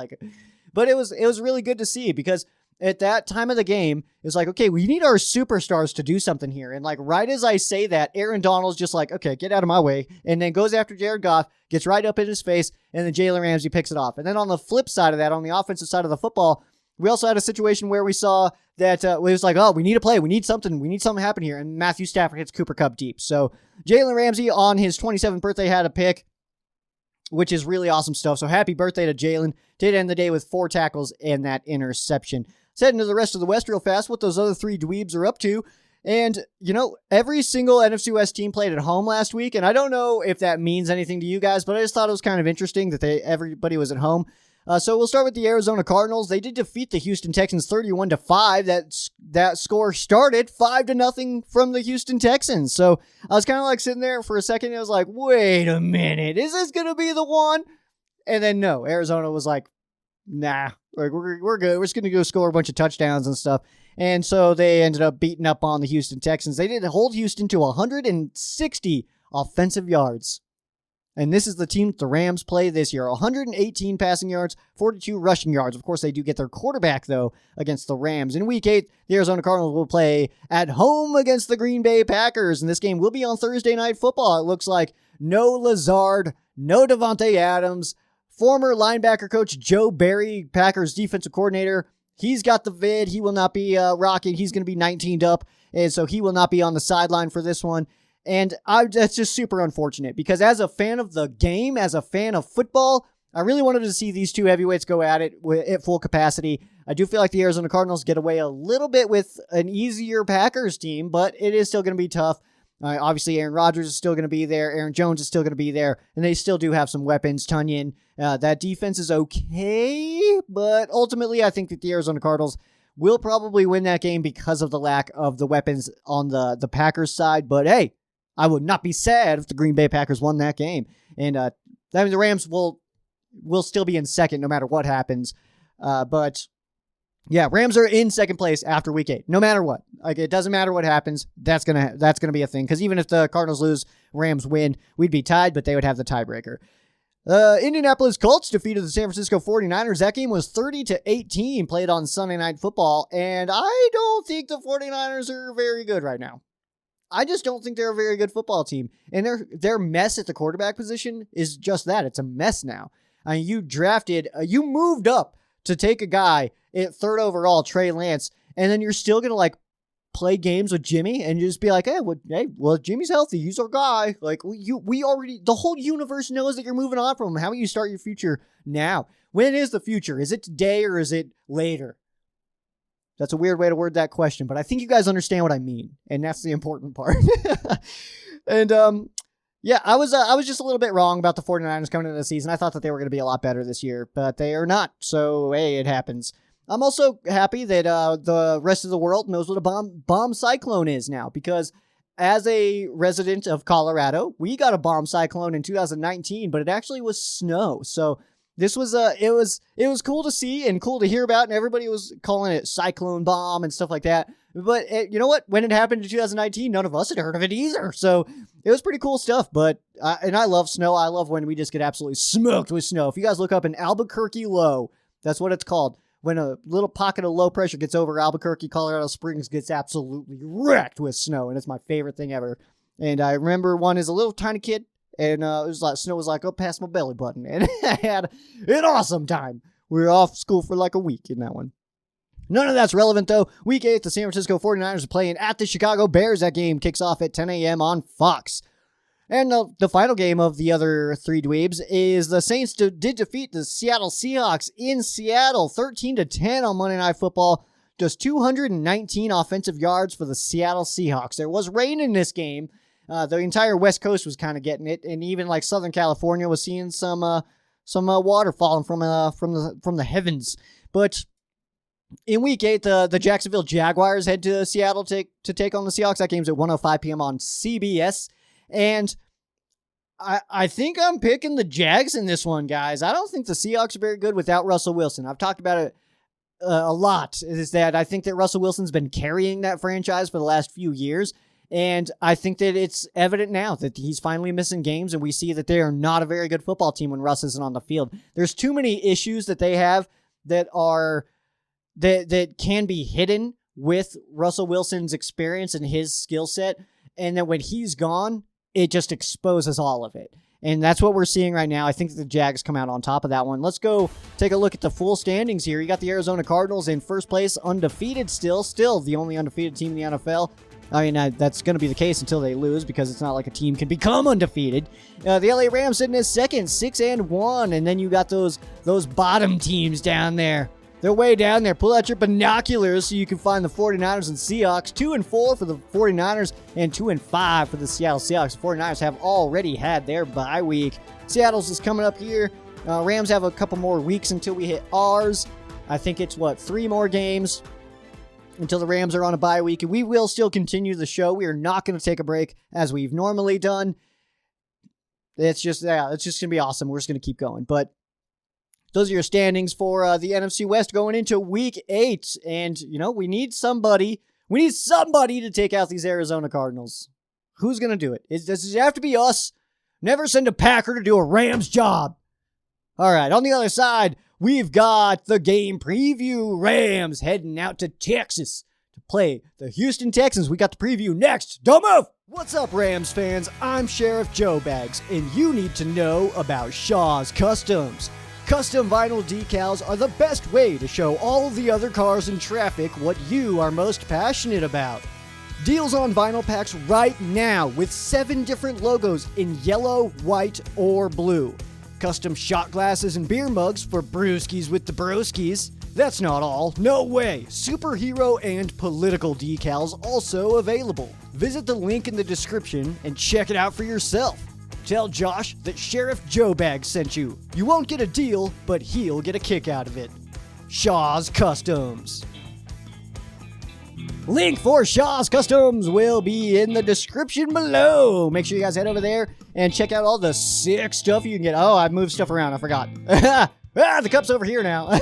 But it was really good to see because at that time of the game, it was okay, we need our superstars to do something here. And right as I say that, Aaron Donald's just okay, get out of my way. And then goes after Jared Goff, gets right up in his face, and then Jalen Ramsey picks it off. And then on the flip side of that, on the offensive side of the football, we also had a situation where we saw that it was oh, we need a play. We need something to happen here. And Matthew Stafford hits Cooper Kupp deep. So Jalen Ramsey on his 27th birthday had a pick, which is really awesome stuff. So happy birthday to Jalen. Did end the day with 4 tackles and that interception. Let's head into the rest of the West real fast, what those other 3 dweebs are up to. And, every single NFC West team played at home last week. And I don't know if that means anything to you guys, but I just thought it was kind of interesting that everybody was at home. So we'll start with the Arizona Cardinals. They did defeat the Houston Texans 31-5. That score started 5-0 from the Houston Texans. So I was kind of sitting there for a second. And I was like, wait a minute, is this going to be the one? And then no, Arizona was like, nah, we're good. We're just going to go score a bunch of touchdowns and stuff. And so they ended up beating up on the Houston Texans. They did hold Houston to 160 offensive yards. And this is the team the Rams play this year. 118 passing yards, 42 rushing yards. Of course, they do get their quarterback, though, against the Rams. In Week 8, the Arizona Cardinals will play at home against the Green Bay Packers. And this game will be on Thursday Night Football. It looks like no Lazard, no Devontae Adams. Former linebacker coach Joe Barry, Packers defensive coordinator, he's got the vid. He will not be rocking. He's going to be 19'd up, and so he will not be on the sideline for this one. And that's just super unfortunate because as a fan of the game, as a fan of football, I really wanted to see these two heavyweights go at it at full capacity. I do feel like the Arizona Cardinals get away a little bit with an easier Packers team, but it is still going to be tough. Obviously, Aaron Rodgers is still going to be there. Aaron Jones is still going to be there. And they still do have some weapons. Tunyon, that defense is okay. But ultimately, I think that the Arizona Cardinals will probably win that game because of the lack of the weapons on the Packers side. But hey, I would not be sad if the Green Bay Packers won that game. And that means the Rams will still be in second no matter what happens. But yeah, Rams are in second place after Week 8, no matter what. Like, it doesn't matter what happens. That's gonna be a thing. Because even if the Cardinals lose, Rams win, we'd be tied, but they would have the tiebreaker. Indianapolis Colts defeated the San Francisco 49ers. That game was 30-18, played on Sunday Night Football, and I don't think the 49ers are very good right now. I just don't think they're a very good football team. And their mess at the quarterback position is just that. It's a mess now. I mean, you moved up to take a guy at 3rd overall, Trey Lance, and then you're still going to play games with Jimmy and just be like, hey, well, Jimmy's healthy. He's our guy. Like, we already, the whole universe knows that you're moving on from him. How about you start your future now? When is the future? Is it today or is it later? That's a weird way to word that question, but I think you guys understand what I mean, and that's the important part. And, yeah, I was just a little bit wrong about the 49ers coming into the season. I thought that they were going to be a lot better this year, but they are not. So, hey, it happens. I'm also happy that the rest of the world knows what a bomb cyclone is now, because as a resident of Colorado, we got a bomb cyclone in 2019, but it actually was snow. So this was it was cool to see and cool to hear about, and everybody was calling it cyclone bomb and stuff like that. But you know what? When it happened in 2019, none of us had heard of it either. So it was pretty cool stuff. But and I love snow. I love when we just get absolutely smoked with snow. If you guys look up in Albuquerque Low, that's what it's called. When a little pocket of low pressure gets over Albuquerque, Colorado Springs gets absolutely wrecked with snow, and it's my favorite thing ever. And I remember one as a little tiny kid, and it was like snow was like up past my belly button, and I had an awesome time. We were off school for like a week in that one. None of that's relevant, though. Week 8, the San Francisco 49ers are playing at the Chicago Bears. That game kicks off at 10 a.m. on Fox. And the final game of the other three dweebs is the Saints did defeat the Seattle Seahawks in Seattle 13-10 on Monday Night Football. Just 219 offensive yards for the Seattle Seahawks. There was rain in this game. The entire West Coast was kind of getting it, and even like Southern California was seeing some water falling from the heavens. But in Week 8, the Jacksonville Jaguars head to Seattle to take on the Seahawks. That game's at 1:05 p.m. on CBS. And I think I'm picking the Jags in this one, guys. I don't think the Seahawks are very good without Russell Wilson. I've talked about it a lot, is that I think that Russell Wilson's been carrying that franchise for the last few years. And I think that it's evident now that he's finally missing games, and we see that they are not a very good football team when Russ isn't on the field. There's too many issues that they have that can be hidden with Russell Wilson's experience and his skill set. And then when he's gone, it just exposes all of it. And that's what we're seeing right now. I think the Jags come out on top of that one. Let's go take a look at the full standings here. You got the Arizona Cardinals in first place, undefeated still the only undefeated team in the NFL. I mean, that's going to be the case until they lose, because it's not like a team can become undefeated. The LA Rams sitting in second, 6-1. And then you got those bottom teams down there. They're way down there. Pull out your binoculars so you can find the 49ers and Seahawks. 2-4 for the 49ers and 2-5 for the Seattle Seahawks. The 49ers have already had their bye week. Seattle's is coming up here. Rams have a couple more weeks until we hit ours. I think it's, 3 more games until the Rams are on a bye week. And we will still continue the show. We are not going to take a break as we've normally done. It's just going to be awesome. We're just going to keep going. But Those are your standings for the NFC West going into Week 8. And, we need somebody to take out these Arizona Cardinals. Who's going to do it? Does it have to be us? Never send a Packer to do a Rams job. All right, on the other side, we've got the game preview. Rams heading out to Texas to play the Houston Texans. We got the preview next. Don't move! What's up, Rams fans? I'm Sheriff Joe Bags, and you need to know about Shaw's Customs. Custom vinyl decals are the best way to show all the other cars in traffic what you are most passionate about. Deals on vinyl packs right now with 7 different logos in yellow, white, or blue. Custom shot glasses and beer mugs for brewskis with the broskies. That's not all. No way. Superhero and political decals also available. Visit the link in the description and check it out for yourself. Tell Josh that Sheriff Joe Bag sent you. You won't get a deal, but he'll get a kick out of it. Shaw's Customs. Link for Shaw's Customs will be in the description below. Make sure you guys head over there and check out all the sick stuff you can get. Oh, I moved stuff around. I forgot. The cup's over here now.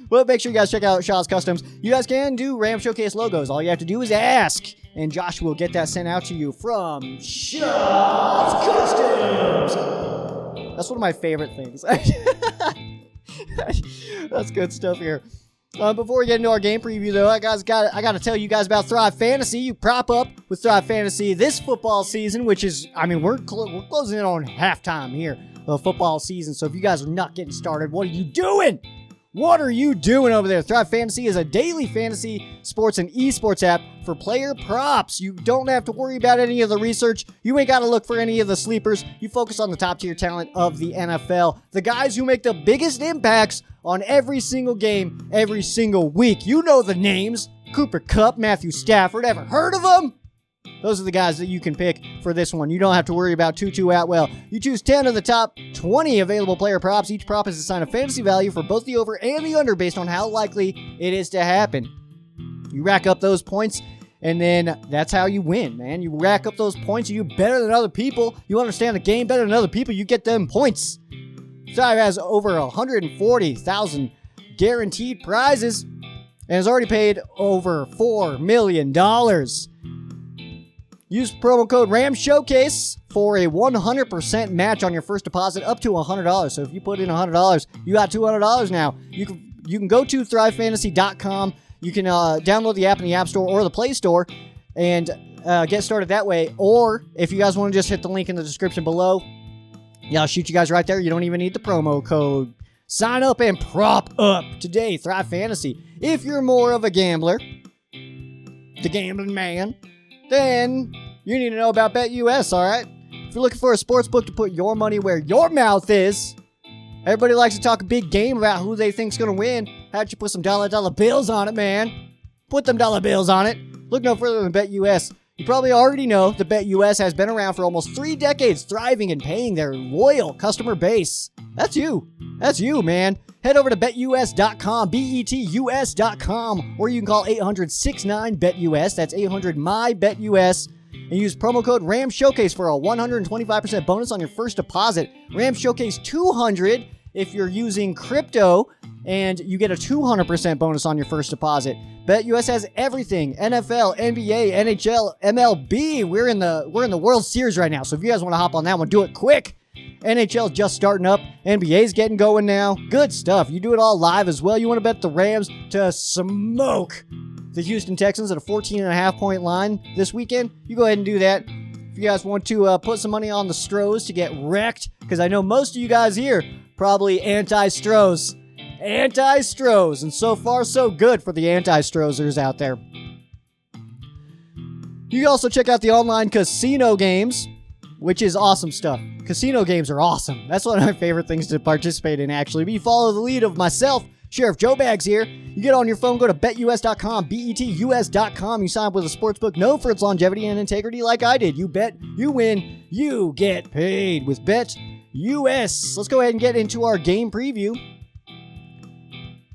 Well, make sure you guys check out Shaw's Customs. You guys can do Ram Showcase logos. All you have to do is ask, and Josh will get that sent out to you from Shaw's Customs. That's one of my favorite things. That's good stuff here. Before we get into our game preview, though, I got to tell you guys about Thrive Fantasy. You prop up with Thrive Fantasy this football season, which is, we're closing in on halftime here of football season. So if you guys are not getting started, what are you doing? What are you doing over there? Thrive Fantasy is a daily fantasy sports and esports app for player props. You don't have to worry about any of the research. You ain't got to look for any of the sleepers. You focus on the top tier talent of the NFL. The guys who make the biggest impacts on every single game, every single week. You know the names. Cooper Kupp, Matthew Stafford. Ever heard of them? Those are the guys that you can pick for this one. You don't have to worry about Tutu Atwell. You choose 10 of the top 20 available player props. Each prop is assigned a fantasy value for both the over and the under based on how likely it is to happen. You rack up those points, and then that's how you win, man. You rack up those points. You do better than other people. You understand the game better than other people. You get them points. Thrive has over 140,000 guaranteed prizes and has already paid over $4 million. Use promo code RAMSHOWCASE for a 100% match on your first deposit up to $100. So if you put in $100, you got $200 now. You can go to thrivefantasy.com. You can download the app in the App Store or the Play Store and get started that way. Or if you guys want to just hit the link in the description below, I'll shoot you guys right there. You don't even need the promo code. Sign up and prop up today, Thrive Fantasy. If you're more of a gambler, the gambling man, then you need to know about BetUS, all right? If you're looking for a sports book to put your money where your mouth is, everybody likes to talk a big game about who they think's going to win. How'd you put some dollar bills on it, man? Put them dollar bills on it. Look no further than BetUS. You probably already know that BetUS has been around for almost 3 decades, thriving and paying their loyal customer base. That's you. That's you, man. Head over to betus.com, betus.com, or you can call 800-69-BET-US. That's 800-MY-BET-US. And use promo code RAMSHOWCASE for a 125% bonus on your first deposit. RAMSHOWCASE 200 if you're using crypto, and you get a 200% bonus on your first deposit. BetUS has everything: NFL, NBA, NHL, MLB. We're in the World Series right now, so if you guys want to hop on that one, do it quick. NHL's just starting up. NBA's getting going now. Good stuff. You do it all live as well. You want to bet the Rams to smoke the Houston Texans at a 14.5 point line this weekend? You go ahead and do that. If you guys want to put some money on the Stros to get wrecked, because I know most of you guys here probably anti-Stros. Anti-Stros. And so far, so good for the anti-Strozers out there. You can also check out the online casino games, which is awesome stuff. Casino games are awesome. That's one of my favorite things to participate in, actually. But you follow the lead of myself, Sheriff Joe Bags here. You get on your phone, go to betus.com, betus.com. You sign up with a sportsbook known for its longevity and integrity like I did. You bet, you win, you get paid with BetUS. Let's go ahead and get into our game preview,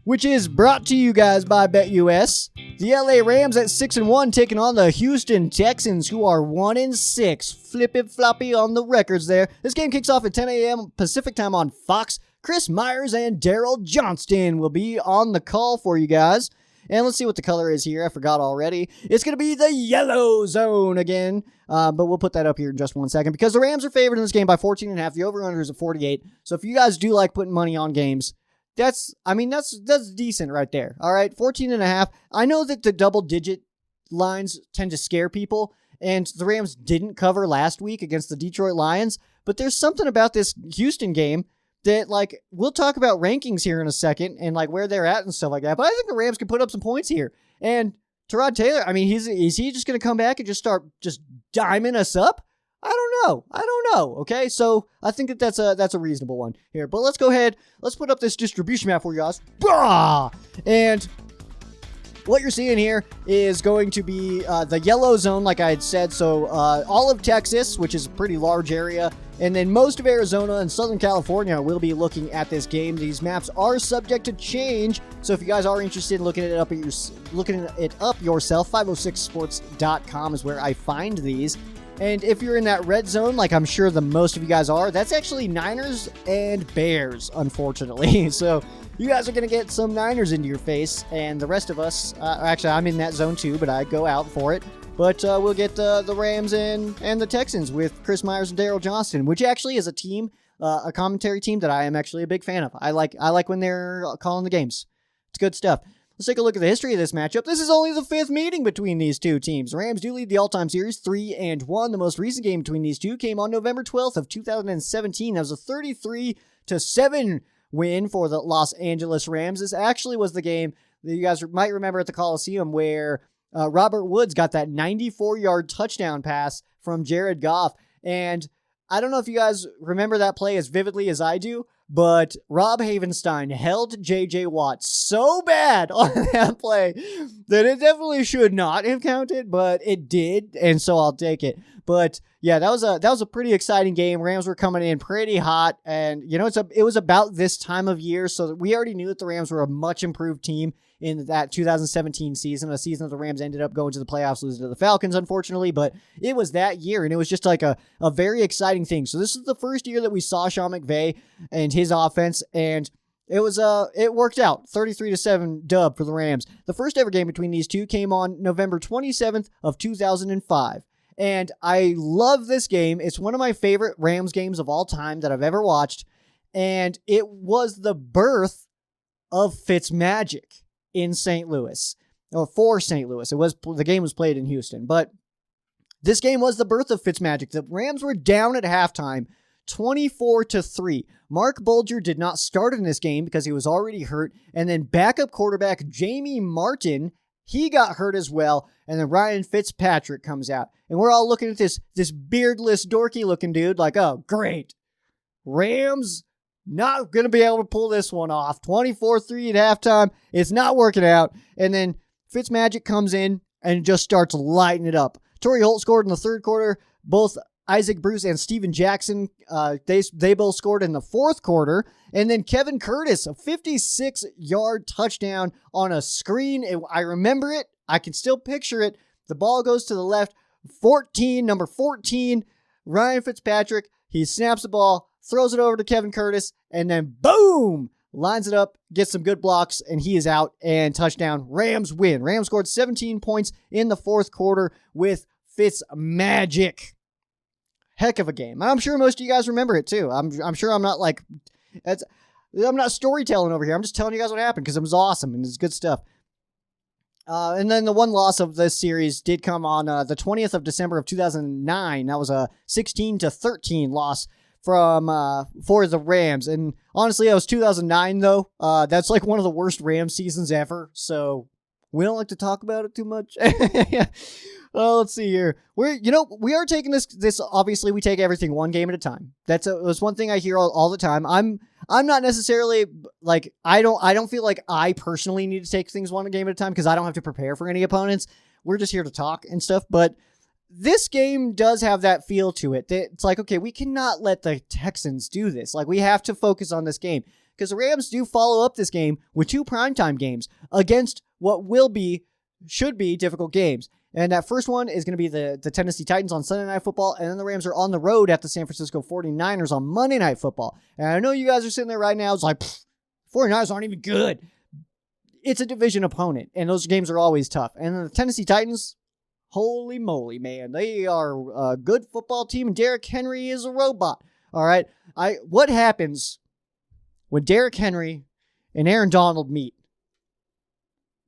which is brought to you guys by BetUS. The LA Rams at 6-1 taking on the Houston Texans, who are 1-6. Flippy floppy on the records there. This game kicks off at 10 a.m. Pacific time on Fox. Chris Myers and Daryl Johnston will be on the call for you guys. And let's see what the color is here. I forgot already. It's going to be the yellow zone again. But we'll put that up here in just 1 second because the Rams are favored in this game by 14.5. The over-under is at 48. So if you guys do like putting money on games, that's decent right there. All right, 14.5. I know that the double-digit lines tend to scare people, and the Rams didn't cover last week against the Detroit Lions. But there's something about this Houston game that, like, we'll talk about rankings here in a second and, like, where they're at and stuff like that. But I think the Rams can put up some points here. And Tyrod Taylor, I mean, is he just going to come back and just start just diming us up? I don't know. Okay, so I think that's a reasonable one here. But let's go ahead. Let's put up this distribution map for you guys. Bah! And what you're seeing here is going to be the yellow zone, like I had said. So all of Texas, which is a pretty large area, and then most of Arizona and Southern California will be looking at this game. These maps are subject to change, so if you guys are interested in looking it up yourself, 506sports.com is where I find these. And if you're in that red zone, like I'm sure the most of you guys are, that's actually Niners and Bears, unfortunately. So you guys are going to get some Niners into your face, and the rest of us, actually I'm in that zone too, but I go out for it. But we'll get the Rams and the Texans with Chris Myers and Daryl Johnston, which actually is a team, a commentary team that I am actually a big fan of. I like when they're calling the games. It's good stuff. Let's take a look at the history of this matchup. This is only the 5th meeting between these two teams. The Rams do lead the all-time series 3-1. The most recent game between these two came on November 12th of 2017. That was a 33-7 win for the Los Angeles Rams. This actually was the game that you guys might remember at the Coliseum where Robert Woods got that 94-yard touchdown pass from Jared Goff. And I don't know if you guys remember that play as vividly as I do, but Rob Havenstein held J.J. Watt so bad on that play that it definitely should not have counted, but it did, and so I'll take it. But yeah, that was a pretty exciting game. Rams were coming in pretty hot, and you know it was about this time of year, so we already knew that the Rams were a much improved team in that 2017 season, a season that the Rams ended up going to the playoffs, losing to the Falcons, unfortunately, but it was that year, and it was just like a very exciting thing. So this is the first year that we saw Sean McVay and his offense, and it worked out. 33-7 dub for the Rams. The first ever game between these two came on November 27th of 2005. And I love this game. It's one of my favorite Rams games of all time that I've ever watched. And it was the birth of Fitzmagic in St. Louis, or for St. Louis. The game was played in Houston, but this game was the birth of Fitzmagic. The Rams were down at halftime, 24-3. Mark Bulger did not start in this game because he was already hurt, and then backup quarterback Jamie Martin, he got hurt as well, and then Ryan Fitzpatrick comes out, and we're all looking at this beardless, dorky-looking dude like, oh, great. Rams not going to be able to pull this one off. 24-3 at halftime. It's not working out. And then Fitzmagic comes in and just starts lighting it up. Torrey Holt scored in the third quarter. Both Isaac Bruce and Steven Jackson, they both scored in the fourth quarter. And then Kevin Curtis, a 56-yard touchdown on a screen. I remember it. I can still picture it. The ball goes to the left. Number 14, Ryan Fitzpatrick. He snaps the ball, throws it over to Kevin Curtis, and then boom, lines it up, gets some good blocks, and he is out, and touchdown. Rams win. Rams scored 17 points in the fourth quarter with Fitzmagic. Heck of a game. I'm sure most of you guys remember it too. I'm sure I'm not I'm not storytelling over here. I'm just telling you guys what happened because it was awesome and it's good stuff. And then the one loss of this series did come on the 20th of December of 2009. That was a 16-13 loss for the Rams. And honestly, that was 2009 though. That's like one of the worst Rams seasons ever. So we don't like to talk about it too much. Well, let's see here. We are taking this obviously we take everything one game at a time. That's one thing I hear all the time. I'm not necessarily like, I don't feel like I personally need to take things one game at a time because I don't have to prepare for any opponents. We're just here to talk and stuff. But this game does have that feel to it. It's like, okay, we cannot let the Texans do this. Like, we have to focus on this game because the Rams do follow up this game with two primetime games against what should be difficult games. And that first one is going to be the Tennessee Titans on Sunday Night Football, and then the Rams are on the road at the San Francisco 49ers on Monday Night Football. And I know you guys are sitting there right now, it's like, 49ers aren't even good. It's a division opponent, and those games are always tough. And then the Tennessee Titans, holy moly, man. They are a good football team, and Derrick Henry is a robot. All right? What happens when Derrick Henry and Aaron Donald meet?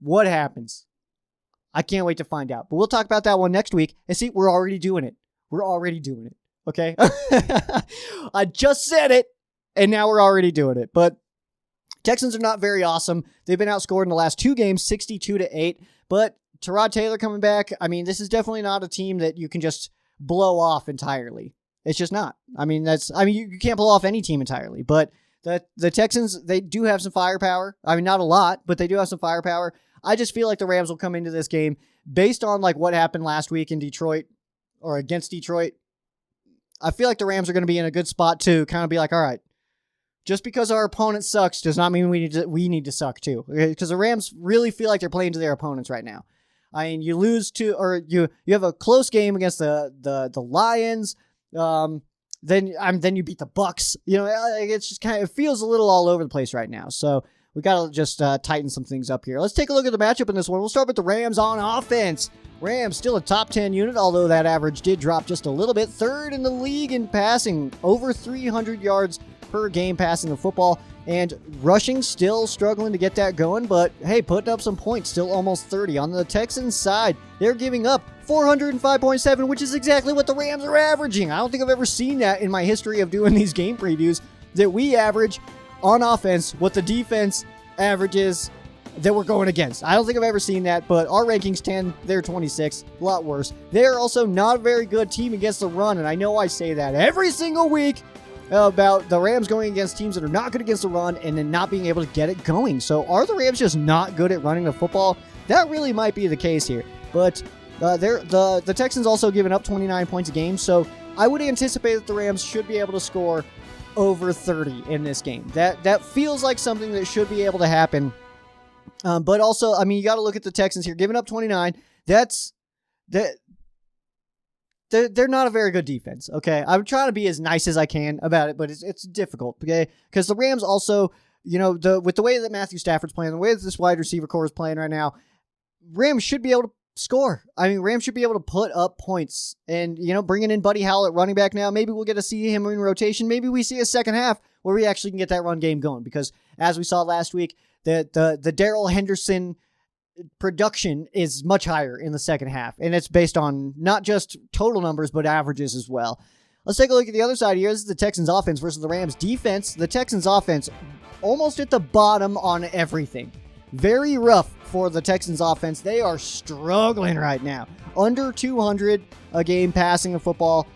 What happens? I can't wait to find out. But we'll talk about that one next week. And see, we're already doing it. Okay? I just said it, and now we're already doing it. But Texans are not very awesome. They've been outscored in the last 2 games, 62-8. But Tyrod Taylor coming back, I mean, this is definitely not a team that you can just blow off entirely. It's just not. You can't blow off any team entirely. But the Texans, they do have some firepower. I mean, not a lot, but they do have some firepower. I just feel like the Rams will come into this game based on like what happened last week in Detroit or against Detroit. I feel like the Rams are going to be in a good spot to kind of be like, all right, just because our opponent sucks does not mean we need to suck too. Because the Rams really feel like they're playing to their opponents right now. I mean, you lose to, or you have a close game against the Lions. Then you beat the Bucks. You know, it's just it feels a little all over the place right now. So we got to just tighten some things up here. Let's take a look at the matchup in this one. We'll start with the Rams on offense. Rams still a top 10 unit, although that average did drop just a little bit. 3rd in the league in passing, over 300 yards per game passing the football. And rushing, still struggling to get that going, but hey, putting up some points, still almost 30. On the Texans side, they're giving up 405.7, which is exactly what the Rams are averaging. I don't think I've ever seen that in my history of doing these game previews, that we average on offense what the defense averages that we're going against. I don't think I've ever seen that, but our ranking's 10, they're 26, a lot worse. They're also not a very good team against the run, and I know I say that every single week about the Rams going against teams that are not good against the run and then not being able to get it going. So are the Rams just not good at running the football? That really might be the case here. But the Texans also giving up 29 points a game, so I would anticipate that the Rams should be able to score over 30 in this game. That feels like something that should be able to happen. But also, I mean, you got to look at the Texans here. Giving up 29, they're not a very good defense, okay? I'm trying to be as nice as I can about it, but it's difficult, okay? Because the Rams also, you know, with the way that Matthew Stafford's playing, the way that this wide receiver core is playing right now, Rams should be able to score. I mean, Rams should be able to put up points. And, you know, bringing in Buddy Howell at running back now, maybe we'll get to see him in rotation. Maybe we see a second half where we actually can get that run game going. Because as we saw last week, the Daryl Henderson production is much higher in the second half, and it's based on not just total numbers but averages as well. Let's take a look at the other side here. This is the Texans offense versus the Rams defense. The Texans offense almost at the bottom on everything. Very rough for the Texans offense. They are struggling right now. Under 200 a game passing the football,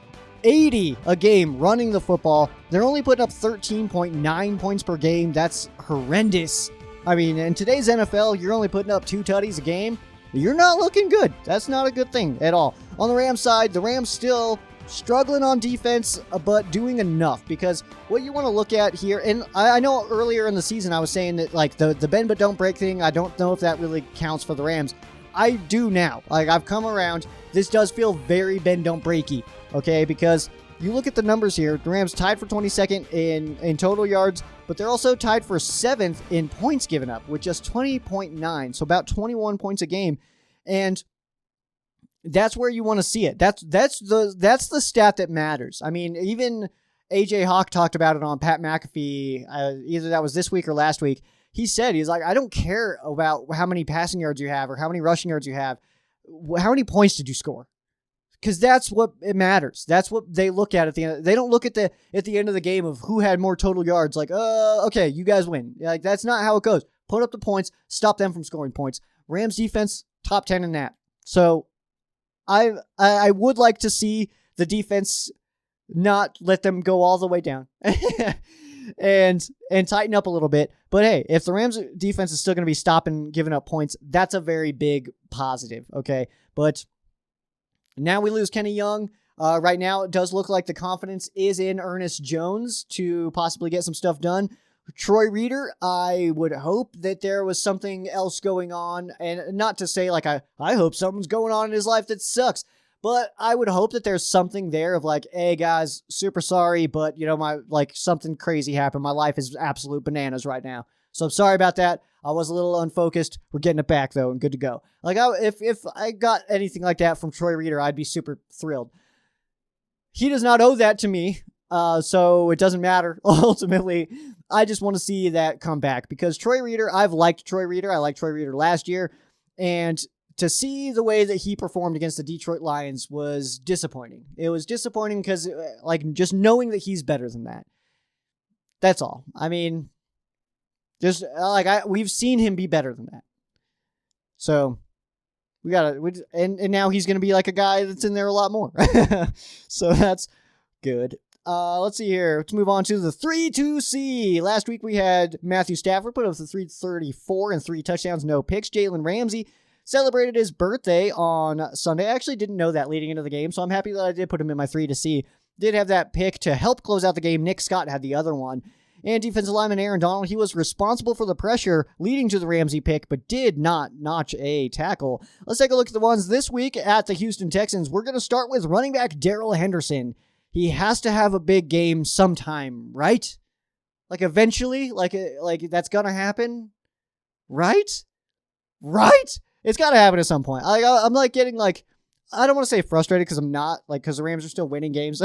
80 a game running the football. They're only putting up 13.9 points per game. That's horrendous. I mean, in today's NFL, you're only putting up 2 tutties a game. You're not looking good. That's not a good thing at all. On the Rams side, the Rams still struggling on defense, but doing enough, because what you want to look at here, and I know earlier in the season I was saying that like the bend but don't break thing, I don't know if that really counts for the Rams. I do now. Like, I've come around. This does feel very bend don't breaky, okay? Because you look at the numbers here, the Rams tied for 22nd in total yards, but they're also tied for 7th in points given up with just 20.9, so about 21 points a game. And that's where you want to see it. That's the stat that matters. I mean, even AJ Hawk talked about it on Pat McAfee, either that was this week or last week. He said, he's like, I don't care about how many passing yards you have or how many rushing yards you have. How many points did you score? Because that's what it matters. That's what they look at the end. They don't look at the end of the game of who had more total yards. Like, okay, you guys win. Like, that's not how it goes. Put up the points, stop them from scoring points. Rams defense, top 10 in that. So I would like to see the defense not let them go all the way down and tighten up a little bit. But hey, if the Rams defense is still going to be stopping, giving up points, that's a very big positive. Okay, but now we lose Kenny Young. Right now, it does look like the confidence is in Ernest Jones to possibly get some stuff done. Troy Reeder, I would hope that there was something else going on, and not to say like I hope something's going on in his life that sucks, but I would hope that there's something there of like, hey guys, super sorry, but my something crazy happened. My life is absolute bananas right now, so I'm sorry about that. I was a little unfocused. We're getting it back though, and good to go. Like if I got anything like that from Troy Reeder, I'd be super thrilled. He does not owe that to me. So it doesn't matter. Ultimately, I just want to see that come back because Troy Reeder, I've liked Troy Reeder. I liked Troy Reeder last year. And to see the way that he performed against the Detroit Lions was disappointing. It was disappointing because just knowing that he's better than that. That's all. I mean, just we've seen him be better than that. So and now he's going to be like a guy that's in there a lot more. So that's good. Let's see here. Let's move on to the 3-2C. Last week we had Matthew Stafford put up the 334 and 3 touchdowns, no picks. Jalen Ramsey celebrated his birthday on Sunday. I actually didn't know that leading into the game, so I'm happy that I did put him in my 3-C. Did have that pick to help close out the game. Nick Scott had the other one. And defensive lineman Aaron Donald, he was responsible for the pressure leading to the Ramsey pick, but did not notch a tackle. Let's take a look at the ones this week at the Houston Texans. We're going to start with running back Daryl Henderson. He has to have a big game sometime, right? Eventually, that's going to happen, right? Right? It's got to happen at some point. I'm getting I don't want to say frustrated because I'm not, because the Rams are still winning games.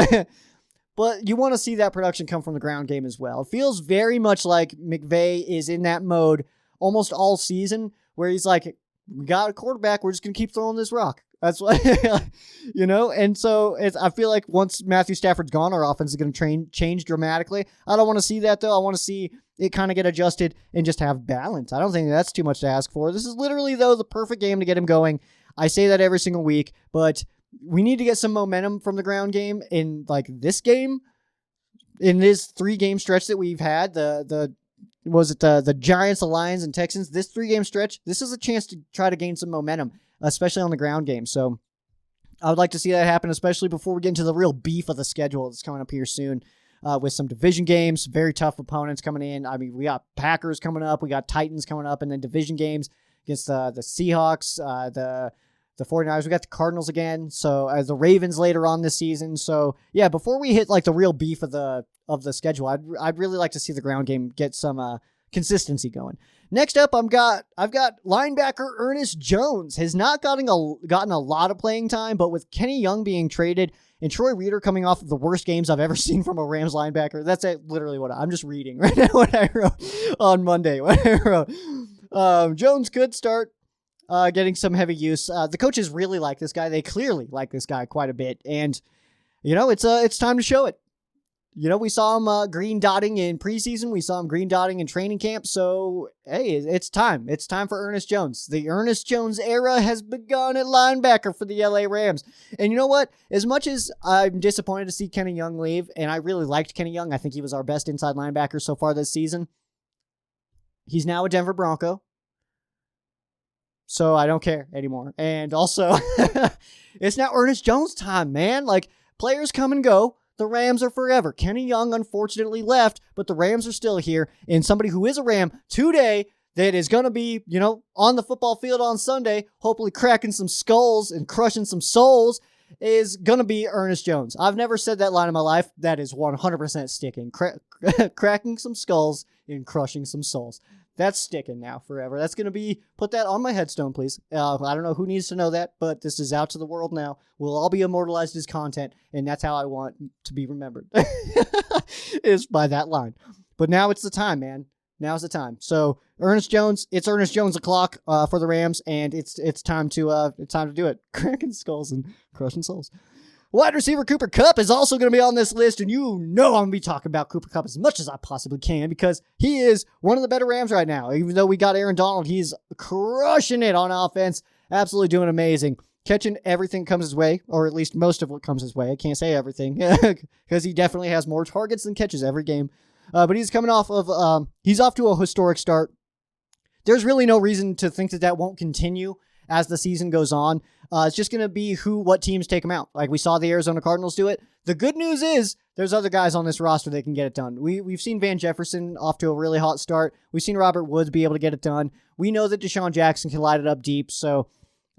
But you want to see that production come from the ground game as well. It feels very much like McVay is in that mode almost all season where he's like, we got a quarterback, we're just going to keep throwing this rock. That's what, and so I feel like once Matthew Stafford's gone, our offense is going to change dramatically. I don't want to see that though. I want to see it kind of get adjusted and just have balance. I don't think that's too much to ask for. This is literally though the perfect game to get him going. I say that every single week, but we need to get some momentum from the ground game in this game, in this 3-game stretch that we've had. The Giants, the Lions, and Texans. This 3-game stretch, this is a chance to try to gain some momentum, especially on the ground game. So I would like to see that happen, especially before we get into the real beef of the schedule that's coming up here soon with some division games, very tough opponents coming in. I mean, we got Packers coming up, we got Titans coming up, and then division games against the Seahawks, the 49ers. We got the Cardinals again, so the Ravens later on this season. So yeah, before we hit the real beef of the schedule, I'd really like to see the ground game get some consistency going. Next up, I've got linebacker Ernest Jones. Has not gotten a lot of playing time, but with Kenny Young being traded and Troy Reeder coming off of the worst games I've ever seen from a Rams linebacker, that's literally what I'm just reading right now. What I wrote on Monday. What I wrote. Jones could start getting some heavy use. The coaches really like this guy. They clearly like this guy quite a bit, and it's time to show it. We saw him green dotting in preseason. We saw him green dotting in training camp. So, hey, it's time. It's time for Ernest Jones. The Ernest Jones era has begun at linebacker for the LA Rams. And you know what? As much as I'm disappointed to see Kenny Young leave, and I really liked Kenny Young, I think he was our best inside linebacker so far this season. He's now a Denver Bronco. So I don't care anymore. And also, it's now Ernest Jones time, man. Players come and go. The Rams are forever. Kenny Young unfortunately left, but the Rams are still here. And somebody who is a Ram today that is going to be, on the football field on Sunday, hopefully cracking some skulls and crushing some souls, is going to be Ernest Jones. I've never said that line in my life. That is 100% sticking. Cracking some skulls and crushing some souls. That's sticking now forever. That's going to put that on my headstone, please. I don't know who needs to know that, but this is out to the world now. We'll all be immortalized as content, and that's how I want to be remembered, is by that line. But now it's the time, man. Now's the time. So Ernest Jones, it's Ernest Jones o'clock for the Rams, and it's time to do it. Cracking skulls and crushing souls. Wide receiver Cooper Kupp is also going to be on this list, and I'm going to be talking about Cooper Kupp as much as I possibly can because he is one of the better Rams right now. Even though we got Aaron Donald, he's crushing it on offense, absolutely doing amazing. Catching everything comes his way, or at least most of what comes his way. I can't say everything because he definitely has more targets than catches every game. But he's coming off of, he's off to a historic start. There's really no reason to think that won't continue as the season goes on. It's just going to be what teams take him out. Like we saw the Arizona Cardinals do it. The good news is there's other guys on this roster that can get it done. We've seen Van Jefferson off to a really hot start. We've seen Robert Woods be able to get it done. We know that Deshaun Jackson can light it up deep. So,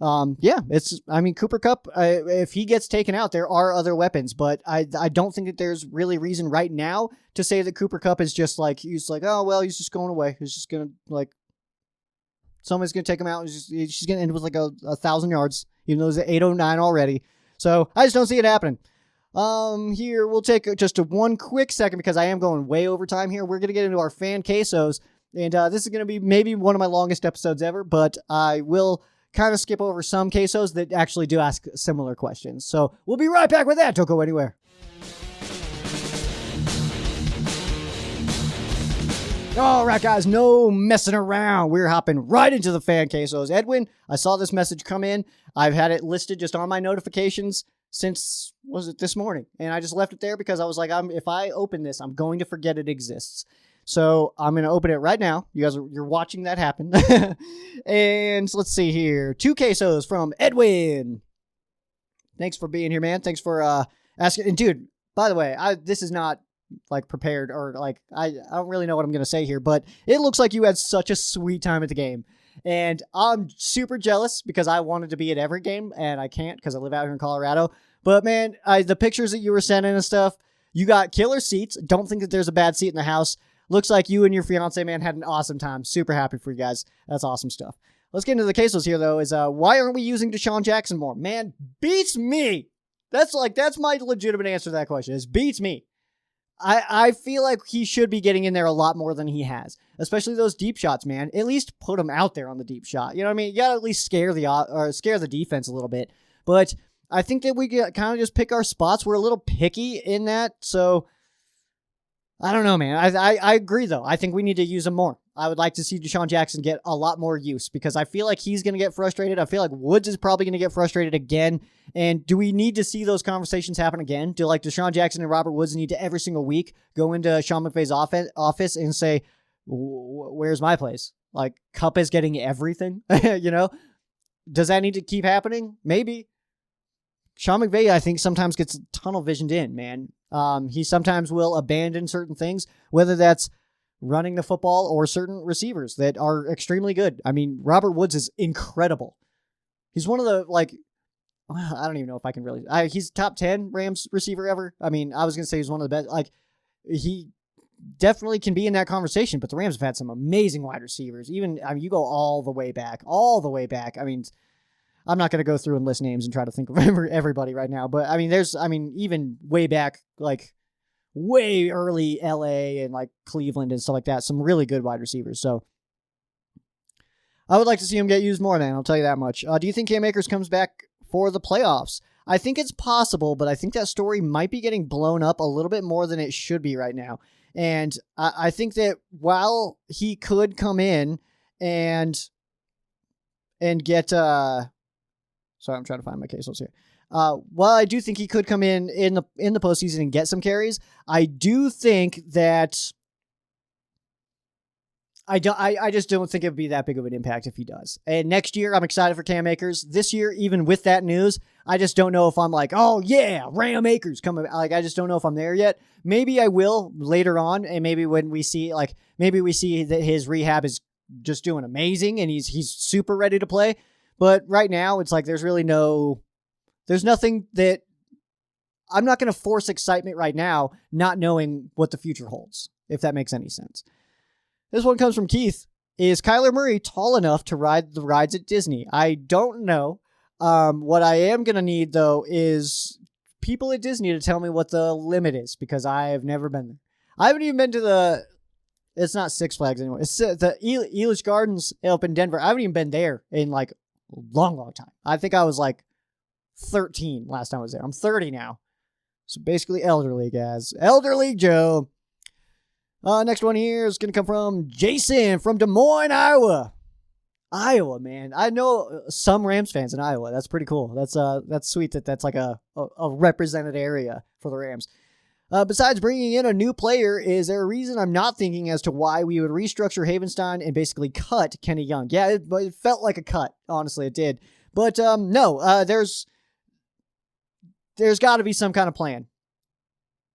Cooper Kupp, if he gets taken out, there are other weapons, but I don't think that there's really reason right now to say that Cooper Kupp is just like, he's like, oh, well, he's just going away. He's just going to like, somebody's going to take him out. She's going to end with like 1,000 yards, even though it's at 809 already. So I just don't see it happening. Here, we'll take just one quick second because I am going way over time here. We're going to get into our fan quesos, and this is going to be maybe one of my longest episodes ever, but I will kind of skip over some quesos that actually do ask similar questions. So we'll be right back with that. Don't go anywhere. All right, guys, no messing around. We're hopping right into the fan quesos. Edwin, I saw this message come in. I've had it listed just on my notifications since, this morning? And I just left it there because I was like, if I open this, I'm going to forget it exists. So I'm going to open it right now. You're watching that happen. And let's see here. 2 quesos from Edwin. Thanks for being here, man. Thanks for asking. And dude, by the way, this is not like prepared or like, I don't really know what I'm going to say here, but it looks like you had such a sweet time at the game. And I'm super jealous because I wanted to be at every game and I can't because I live out here in Colorado. But man, the pictures that you were sending and stuff, you got killer seats. Don't think that there's a bad seat in the house. Looks like you and your fiance, man, had an awesome time. Super happy for you guys. That's awesome stuff. Let's get into the quesos here, though, is why aren't we using Deshaun Jackson more? Man, beats me. That's my legitimate answer to that question, is beats me. I feel like he should be getting in there a lot more than he has, especially those deep shots, man. At least put him out there on the deep shot. You know what I mean? You got to at least scare the defense a little bit. But I think that we kind of just pick our spots. We're a little picky in that, so I don't know, man. I agree, though. I think we need to use him more. I would like to see Deshaun Jackson get a lot more use because I feel like he's going to get frustrated. I feel like Woods is probably going to get frustrated again. And do we need to see those conversations happen again? Do like Deshaun Jackson and Robert Woods need to every single week go into Sean McVay's office and say, where's my place? Like, Kupp is getting everything, you know? Does that need to keep happening? Maybe. Sean McVay, I think, sometimes gets tunnel visioned in, man. He sometimes will abandon certain things, whether that's running the football or certain receivers that are extremely good. I mean, Robert Woods is incredible. He's one of the, like, I don't even know if I can really, he's top 10 Rams receiver ever. I mean, I was going to say he's one of the best. Like, he definitely can be in that conversation, but the Rams have had some amazing wide receivers. Even, I mean, you go all the way back. I mean, I'm not going to go through and list names and try to think of everybody right now, but I mean, even way back, like, way early LA and like Cleveland and stuff like that. Some really good wide receivers. So I would like to see him get used more, man. I'll tell you that much. Do you think Cam Akers comes back for the playoffs? I think it's possible, but I think that story might be getting blown up a little bit more than it should be right now. And I think that while he could come in and get, sorry, I'm trying to find my quesos here. While I do think he could come in the postseason and get some carries, I do think that I just don't think it would be that big of an impact if he does. And next year, I'm excited for Cam Akers. This year, even with that news, I just don't know if I'm like, oh yeah, Ram Akers coming. Like, I just don't know if I'm there yet. Maybe I will later on, and maybe when we see, that his rehab is just doing amazing and he's super ready to play. But right now, it's like there's nothing that I'm not going to force excitement right now, not knowing what the future holds, if that makes any sense. This one comes from Keith. Is Kyler Murray tall enough to ride the rides at Disney? I don't know. What I am going to need, though, is people at Disney to tell me what the limit is, because I have never been there. I haven't even been to it's not Six Flags anymore. It's the Elitch Gardens up in Denver. I haven't even been there in like a long time. I think I was like 13 last time I was there. I'm 30 now. So basically elderly, guys. Elderly Joe. Next one here is going to come from Jason from Des Moines, Iowa. Iowa, man. I know some Rams fans in Iowa. That's pretty cool. That's sweet that's like a represented area for the Rams. Besides bringing in a new player, is there a reason I'm not thinking as to why we would restructure Havenstein and basically cut Kenny Young? Yeah, it felt like a cut. Honestly, it did. But no, there's got to be some kind of plan.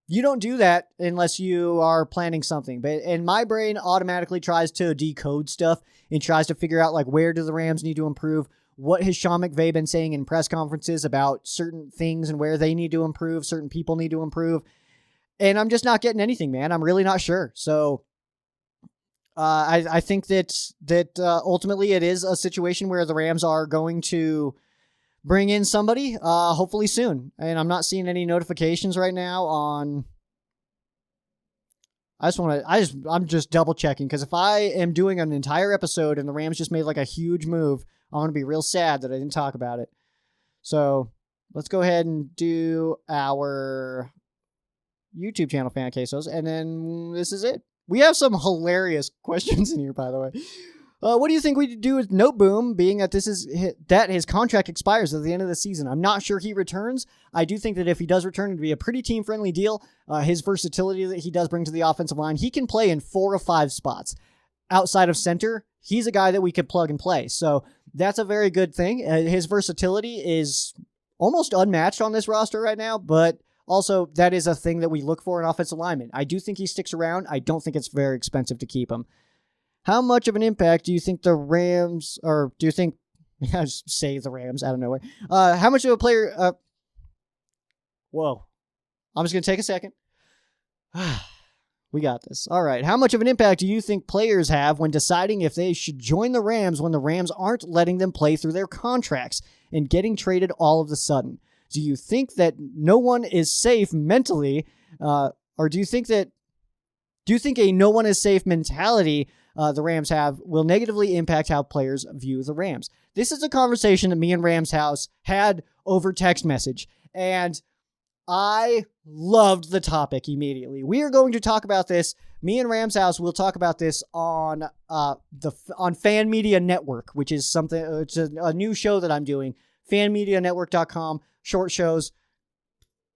You don't do that unless you are planning something. And my brain automatically tries to decode stuff and tries to figure out, like, where do the Rams need to improve? What has Sean McVay been saying in press conferences about certain things and where they need to improve, certain people need to improve? And I'm just not getting anything, man. I'm really not sure. So I think that ultimately it is a situation where the Rams are going to bring in somebody, hopefully soon. And I'm not seeing any notifications right now on. I'm just double checking, because if I am doing an entire episode and the Rams just made like a huge move, I'm going to be real sad that I didn't talk about it. So let's go ahead and do our YouTube channel fan cases, and then this is it. We have some hilarious questions in here, by the way. What do you think we do with Noteboom, being that his contract expires at the end of the season? I'm not sure he returns. I do think that if he does return, it'd be a pretty team-friendly deal. His versatility that he does bring to the offensive line, he can play in 4 or 5 spots. Outside of center, he's a guy that we could plug and play. So that's a very good thing. His versatility is almost unmatched on this roster right now, but also that is a thing that we look for in offensive linemen. I do think he sticks around. I don't think it's very expensive to keep him. How much of an impact do you think the Rams, or do you think, I just say the Rams out of nowhere. How much of a player, whoa, I'm just going to take a second. We got this. All right. How much of an impact do you think players have when deciding if they should join the Rams when the Rams aren't letting them play through their contracts and getting traded all of a sudden? Do you think that no one is safe mentally, or do you think a no one is safe mentality the Rams have will negatively impact how players view the Rams? This is a conversation that me and Rams House had over text message, and I loved the topic immediately. We are going to talk about this. Me and Rams House will talk about this on Fan Media Network, which is something. It's a new show that I'm doing. FanMediaNetwork.com. Short shows,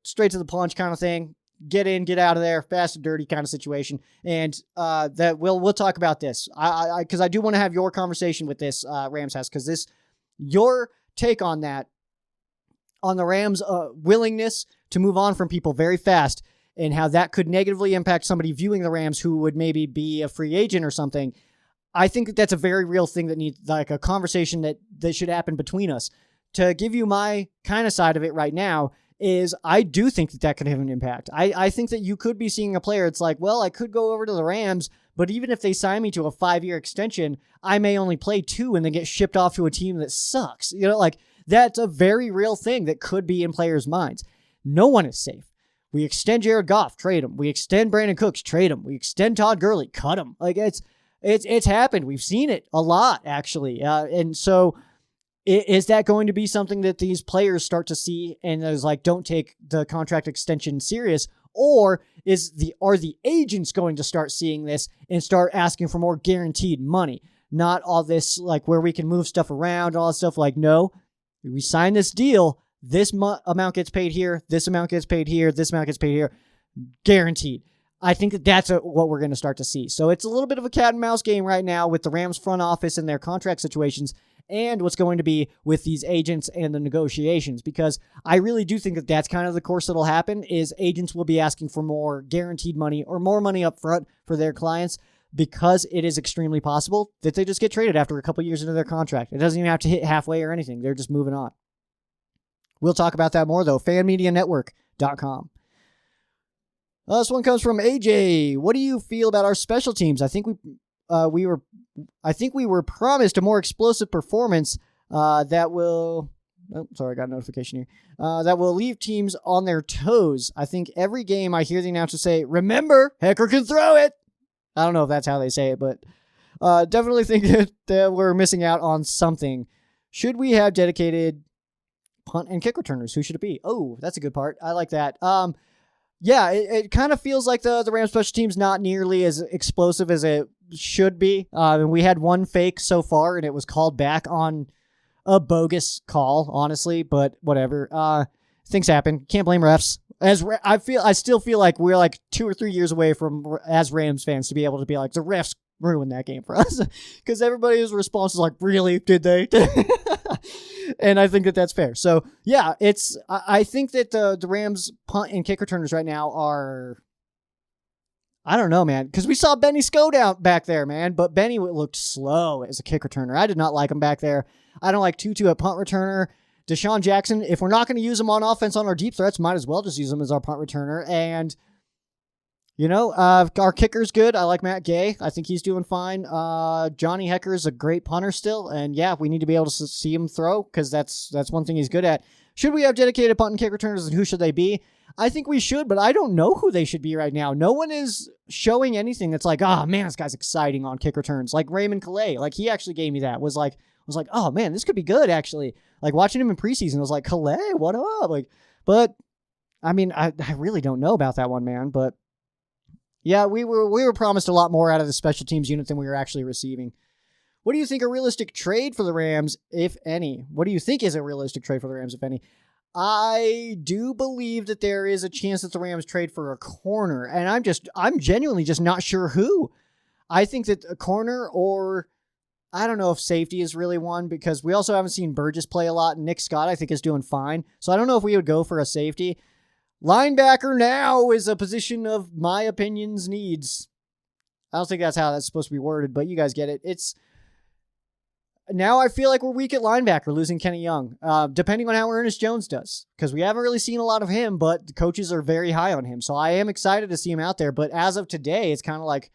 straight to the punch kind of thing. Get in, get out of there, fast and dirty kind of situation. And that we'll talk about this. Because I do want to have your conversation with this, Rams House, because your take on that, on the Rams' willingness to move on from people very fast, and how that could negatively impact somebody viewing the Rams who would maybe be a free agent or something. I think that's a very real thing that needs, like, a conversation that should happen between us. To give you my kind of side of it right now is I do think that could have an impact. I think that you could be seeing a player. It's like, well, I could go over to the Rams, but even if they sign me to a 5-year extension, I may only play 2 and then get shipped off to a team that sucks. You know, like, that's a very real thing that could be in players' minds. No one is safe. We extend Jared Goff, trade him. We extend Brandon Cooks, trade him. We extend Todd Gurley, cut him. Like, it's happened. We've seen it a lot, actually. And so is that going to be something that these players start to see and is like, don't take the contract extension serious? Or are the agents going to start seeing this and start asking for more guaranteed money? Not all this, like, where we can move stuff around, all that stuff. Like, no, we sign this deal, this amount gets paid here, this amount gets paid here, this amount gets paid here, guaranteed. I think that's what we're going to start to see. So it's a little bit of a cat and mouse game right now with the Rams front office and their contract situations, and what's going to be with these agents and the negotiations, because I really do think that that's kind of the course that'll happen, is agents will be asking for more guaranteed money or more money up front for their clients, because it is extremely possible that they just get traded after a couple years into their contract. It doesn't even have to hit halfway or anything. They're just moving on. We'll talk about that more, though. FanMediaNetwork.com. This one comes from AJ. What do you feel about our special teams? I think we were promised a more explosive performance that will. Oh, sorry, I got a notification here. That will leave teams on their toes. I think every game I hear the announcer say, "Remember, Hecker can throw it." I don't know if that's how they say it, but definitely think that we're missing out on something. Should we have dedicated punt and kick returners? Who should it be? Oh, that's a good part. I like that. Yeah, it kind of feels like the Rams special team's not nearly as explosive as it should be. And we had one fake so far, and it was called back on a bogus call, honestly, but whatever. Things happen. Can't blame refs. I still feel like we're like 2 or 3 years away from, as Rams fans, to be able to be like, the refs ruined that game for us, because everybody's response is like, really, did they? And I think that that's fair. So yeah, I think that the Rams punt and kick returners right now are, I don't know, man, because we saw Benny Sco down back there, man, but Benny looked slow as a kick returner. I did not like him back there. I don't like Tutu at punt returner. Deshaun Jackson, if we're not going to use him on offense on our deep threats, might as well just use him as our punt returner. And, our kicker's good. I like Matt Gay. I think he's doing fine. Johnny Hecker's a great punter still. And, yeah, we need to be able to see him throw, because that's one thing he's good at. Should we have dedicated punt and kick returners, and who should they be? I think we should, but I don't know who they should be right now. No one is showing anything that's like, oh, man, this guy's exciting on kick returns. Like Raymond Calais. Like, he actually gave me that. Was like, oh, man, this could be good, actually. Like, watching him in preseason, I was like, Calais, what up? Like, but, I mean, I really don't know about that one, man. But, yeah, we were promised a lot more out of the special teams unit than we were actually receiving. What do you think a realistic trade for the Rams, if any? What do you think is a realistic trade for the Rams, if any? I do believe that there is a chance that the Rams trade for a corner, and I'm genuinely just not sure who. I think that a corner, or I don't know if safety is really one, because we also haven't seen Burgess play a lot, and Nick Scott I think is doing fine. So I don't know if we would go for a safety. Linebacker now is a position of my opinion's needs. I don't think that's how that's supposed to be worded, but you guys get it. Now I feel like we're weak at linebacker, losing Kenny Young, depending on how Ernest Jones does, because we haven't really seen a lot of him, but the coaches are very high on him. So I am excited to see him out there. But as of today, it's kind of like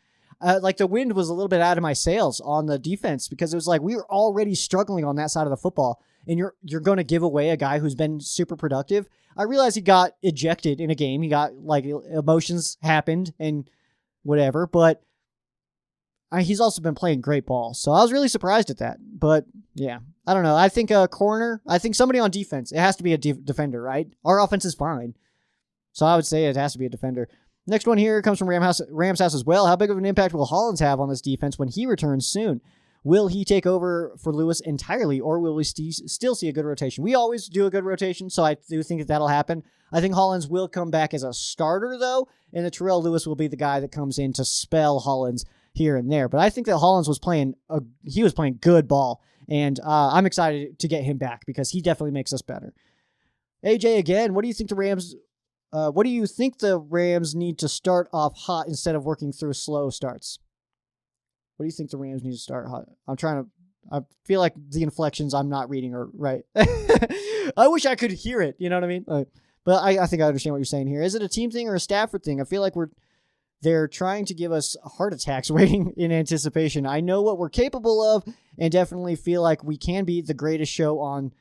the wind was a little bit out of my sails on the defense, because it was like we were already struggling on that side of the football, and you're going to give away a guy who's been super productive. I realize he got ejected in a game. He got, like, emotions happened and whatever, but he's also been playing great ball. So I was really surprised at that. But, yeah, I don't know. I think a corner, I think somebody on defense. It has to be a defender, right? Our offense is fine. So I would say it has to be a defender. Next one here comes from Rams House as well. How big of an impact will Hollins have on this defense when he returns soon? Will he take over for Lewis entirely, or will we still see a good rotation? We always do a good rotation, so I do think that that'll happen. I think Hollins will come back as a starter, though, and that Terrell Lewis will be the guy that comes in to spell Hollins here and there. But I think that Hollins was playing good ball, and I'm excited to get him back, because he definitely makes us better. AJ, again, what do you think the Rams need to start off hot instead of working through slow starts? What do you think the Rams need to start hot? I feel like the inflections I'm not reading are right. I wish I could hear it. You know what I mean? But I think I understand what you're saying here. Is it a team thing or a Stafford thing? I feel like they're trying to give us heart attacks waiting in anticipation. I know what we're capable of, and definitely feel like we can be the greatest show on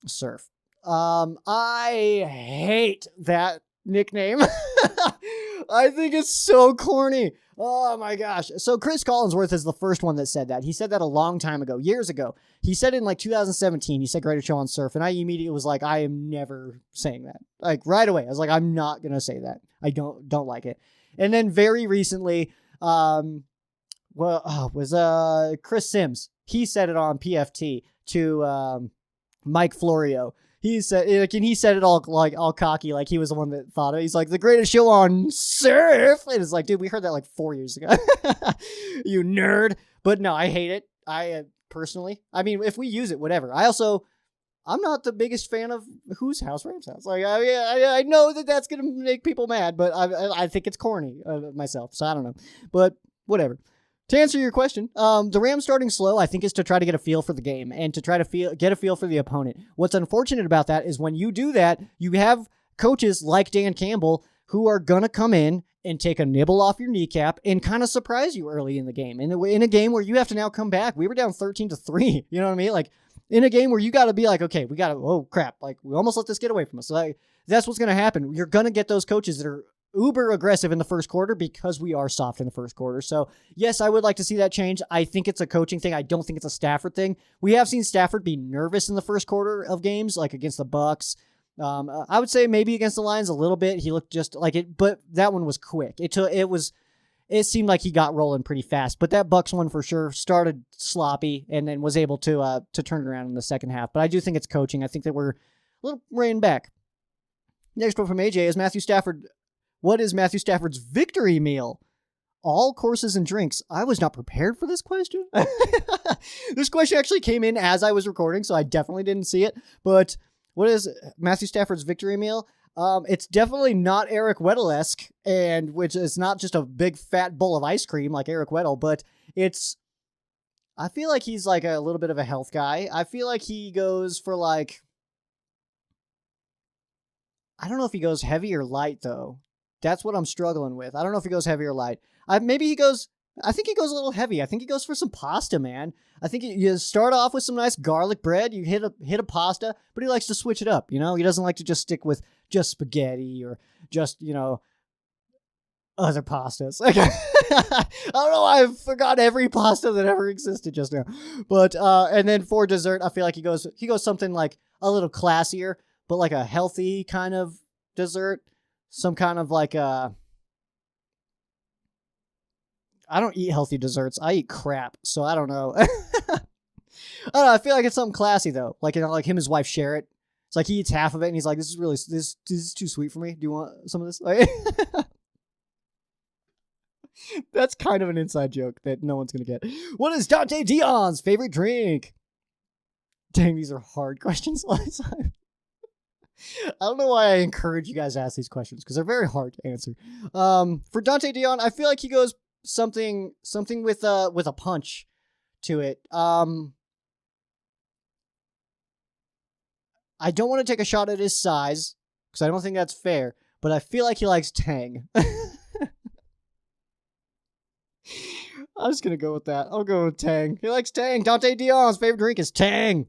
surf. I hate that nickname. I think it's so corny. Oh my gosh. So Chris Collinsworth is the first one that said that. He said that a long time ago, years ago. He said it in like 2017. He said greatest show on surf. And I immediately was like, I am never saying that. Like right away. I was like, I'm not going to say that. I don't like it. And then very recently, was Chris Sims. He said it on PFT to Mike Florio. He said it all like all cocky, like he was the one that thought it. He's like, the greatest show on surf. And it's like, dude, we heard that like 4 years ago. You nerd. But no, I hate it. I personally, I mean, if we use it, whatever. I'm not the biggest fan of whose house, Rams house. Like, I know that that's gonna make people mad, but I think it's corny myself. So I don't know, but whatever. To answer your question, the Rams starting slow, I think, is to try to get a feel for the game and to try to get a feel for the opponent. What's unfortunate about that is when you do that, you have coaches like Dan Campbell who are going to come in and take a nibble off your kneecap and kind of surprise you early in the game. In a game where you have to now come back. We were down 13-3. You know what I mean? Like, in a game where you got to be like, okay, oh, crap. Like, we almost let this get away from us. Like, that's what's going to happen. You're going to get those coaches that are uber aggressive in the first quarter because we are soft in the first quarter. So yes, I would like to see that change. I think it's a coaching thing. I don't think it's a Stafford thing. We have seen Stafford be nervous in the first quarter of games, like against the Bucks. I would say maybe against the Lions a little bit. He looked just like it, but that one was quick. It seemed like he got rolling pretty fast, but that Bucks one for sure started sloppy and then was able to turn it around in the second half. But I do think it's coaching. I think that we're a little reining back. Next one from AJ is Matthew Stafford. What is Matthew Stafford's victory meal? All courses and drinks. I was not prepared for this question. This question actually came in as I was recording, so I definitely didn't see it. But what is Matthew Stafford's victory meal? It's definitely not Eric Weddle-esque, and which is not just a big fat bowl of ice cream like Eric Weddle, but I feel like he's like a little bit of a health guy. I feel like he goes for like, I don't know if he goes heavy or light though. That's what I'm struggling with. I don't know if he goes heavy or light. I think he goes a little heavy. I think he goes for some pasta, man. I think you start off with some nice garlic bread. You hit a pasta, but he likes to switch it up. You know, he doesn't like to just stick with just spaghetti or just, other pastas. Like, I don't know why I forgot every pasta that ever existed just now. But, and then for dessert, I feel like he goes something like a little classier, but like a healthy kind of dessert. Some kind of like I don't eat healthy desserts. I eat crap, so I don't know. I don't know. I feel like it's something classy though. Like him and his wife share it. It's like he eats half of it, and he's like, "This is too sweet for me. Do you want some of this?" Like, that's kind of an inside joke that no one's gonna get. What is Dante Dion's favorite drink? Dang, these are hard questions all the time. I don't know why I encourage you guys to ask these questions because they're very hard to answer. For Dante Dion, I feel like he goes something with a punch to it. I don't want to take a shot at his size because I don't think that's fair, but I feel like he likes Tang. I'm just gonna go with that. I'll go with Tang. He likes Tang. Dante Dion's favorite drink is Tang.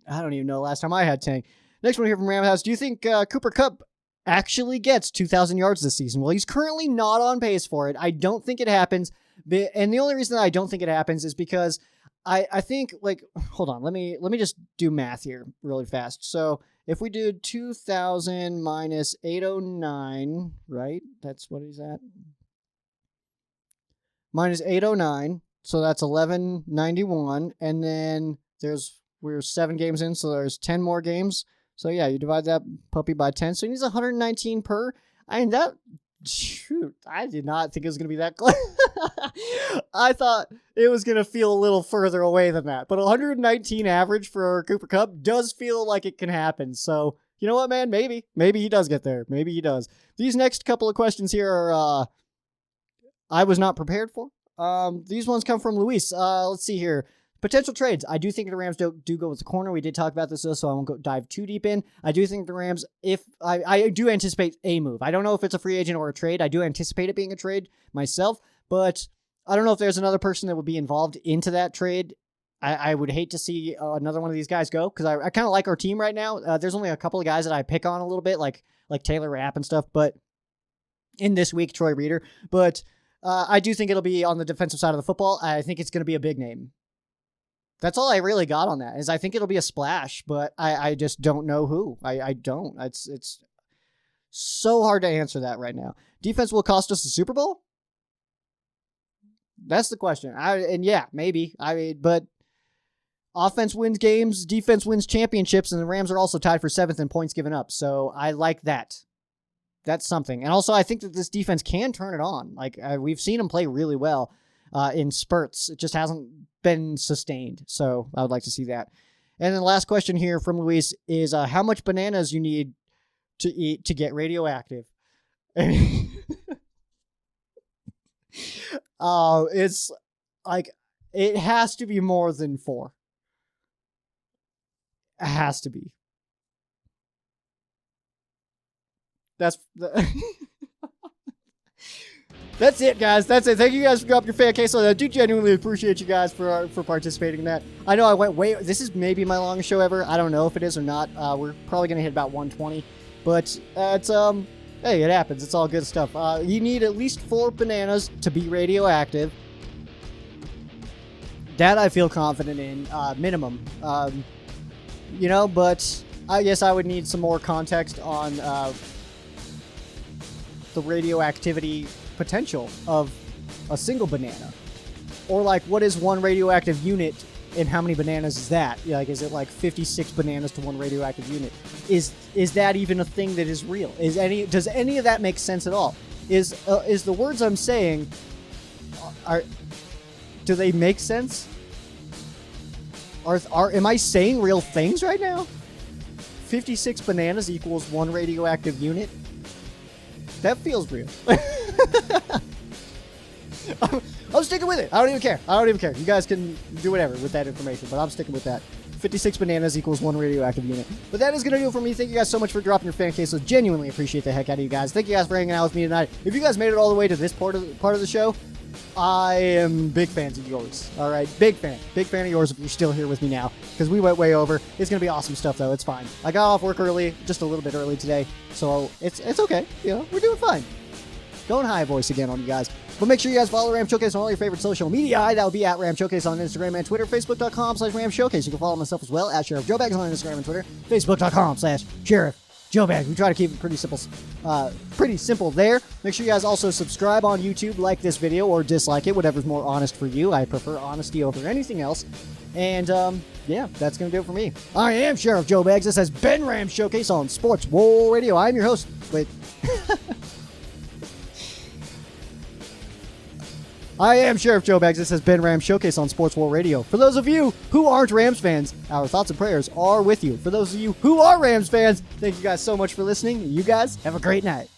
I don't even know last time I had Tang. Next one here from Ram House. Do you think Cooper Kupp actually gets 2,000 yards this season? Well, he's currently not on pace for it. I don't think it happens. And the only reason that I don't think it happens is because I think, like, hold on. Let me just do math here really fast. So if we do 2,000 minus 809, right? That's what he's at. Minus 809. So that's 1191. And then we're 7 games in, so there's 10 more games. So yeah, you divide that puppy by 10. So he needs 119 per. I mean, I did not think it was going to be that close. I thought it was going to feel a little further away than that. But 119 average for Cooper Kupp does feel like it can happen. So, you know what, man? Maybe he does get there. Maybe he does. These next couple of questions here are, I was not prepared for. These ones come from Luis. Let's see here. Potential trades. I do think the Rams do go with the corner. We did talk about this, though, so I won't dive too deep in. I do think the Rams, I do anticipate a move. I don't know if it's a free agent or a trade. I do anticipate it being a trade myself, but I don't know if there's another person that would be involved into that trade. I would hate to see another one of these guys go because I kind of like our team right now. There's only a couple of guys that I pick on a little bit, like Taylor Rapp and stuff, but in this week, Troy Reader. But I do think it'll be on the defensive side of the football. I think it's going to be a big name. That's all I really got on that is I think it'll be a splash, but I just don't know who. I don't. It's so hard to answer that right now. Defense will cost us the Super Bowl? That's the question. Yeah, maybe. But offense wins games, defense wins championships, and the Rams are also tied for 7th in points given up. So I like that. That's something. And also I think that this defense can turn it on. Like we've seen them play really well in spurts. It just hasn't been sustained. So I would like to see that. And then the last question here from Luis is how much bananas you need to eat to get radioactive. It's like, it has to be more than 4. It has to be. That's it, guys. That's it. Thank you guys for dropping your fan case. I do genuinely appreciate you guys for participating in that. I know I went way. This is maybe my longest show ever. I don't know if it is or not. We're probably gonna hit about 120, but it's hey, it happens. It's all good stuff. You need at least 4 bananas to be radioactive. That I feel confident in, minimum. But I guess I would need some more context on the radioactivity potential of a single banana. Or like, what is one radioactive unit and how many bananas is that? Yeah, like, is it like 56 bananas to one radioactive unit? Is that even a thing that is real? Does any of that make sense at all? Is the words I'm saying do they make sense? Am I saying real things right now? 56 bananas equals one radioactive unit? That feels real. I'm sticking with it. I don't even care. You guys can do whatever with that information, but I'm sticking with that. 56 bananas equals one radioactive unit. But that is going to do it for me. Thank you guys so much for dropping your fan case. So genuinely appreciate the heck out of you guys. Thank you guys for hanging out with me tonight. If you guys made it all the way to this part of the show, I am big fans of yours. All right, big fan of yours if you're still here with me now, because we went way over. It's gonna be awesome stuff though. It's fine. I got off work early, just a little bit early today, so it's okay. You know, we're doing fine. Going high voice again on you guys. But make sure you guys follow Ram Showcase on all your favorite social media. That would be at Ram Showcase on Instagram and Twitter. Facebook.com/Ram Showcase. You can follow myself as well at Sheriff Joe Bags on Instagram and Twitter. Facebook.com/Sheriff Joe Bag. We try to keep it pretty simple there. Make sure you guys also subscribe on YouTube, like this video, or dislike it, whatever's more honest for you. I prefer honesty over anything else. And, yeah, that's going to do it for me. I am Sheriff Joe Bags. This has been Ram Showcase on Sports War Radio. I'm your host. Wait. I am Sheriff Joe Bags. This has been Rams Showcase on Sports War Radio. For those of you who aren't Rams fans, our thoughts and prayers are with you. For those of you who are Rams fans, thank you guys so much for listening. You guys have a great night.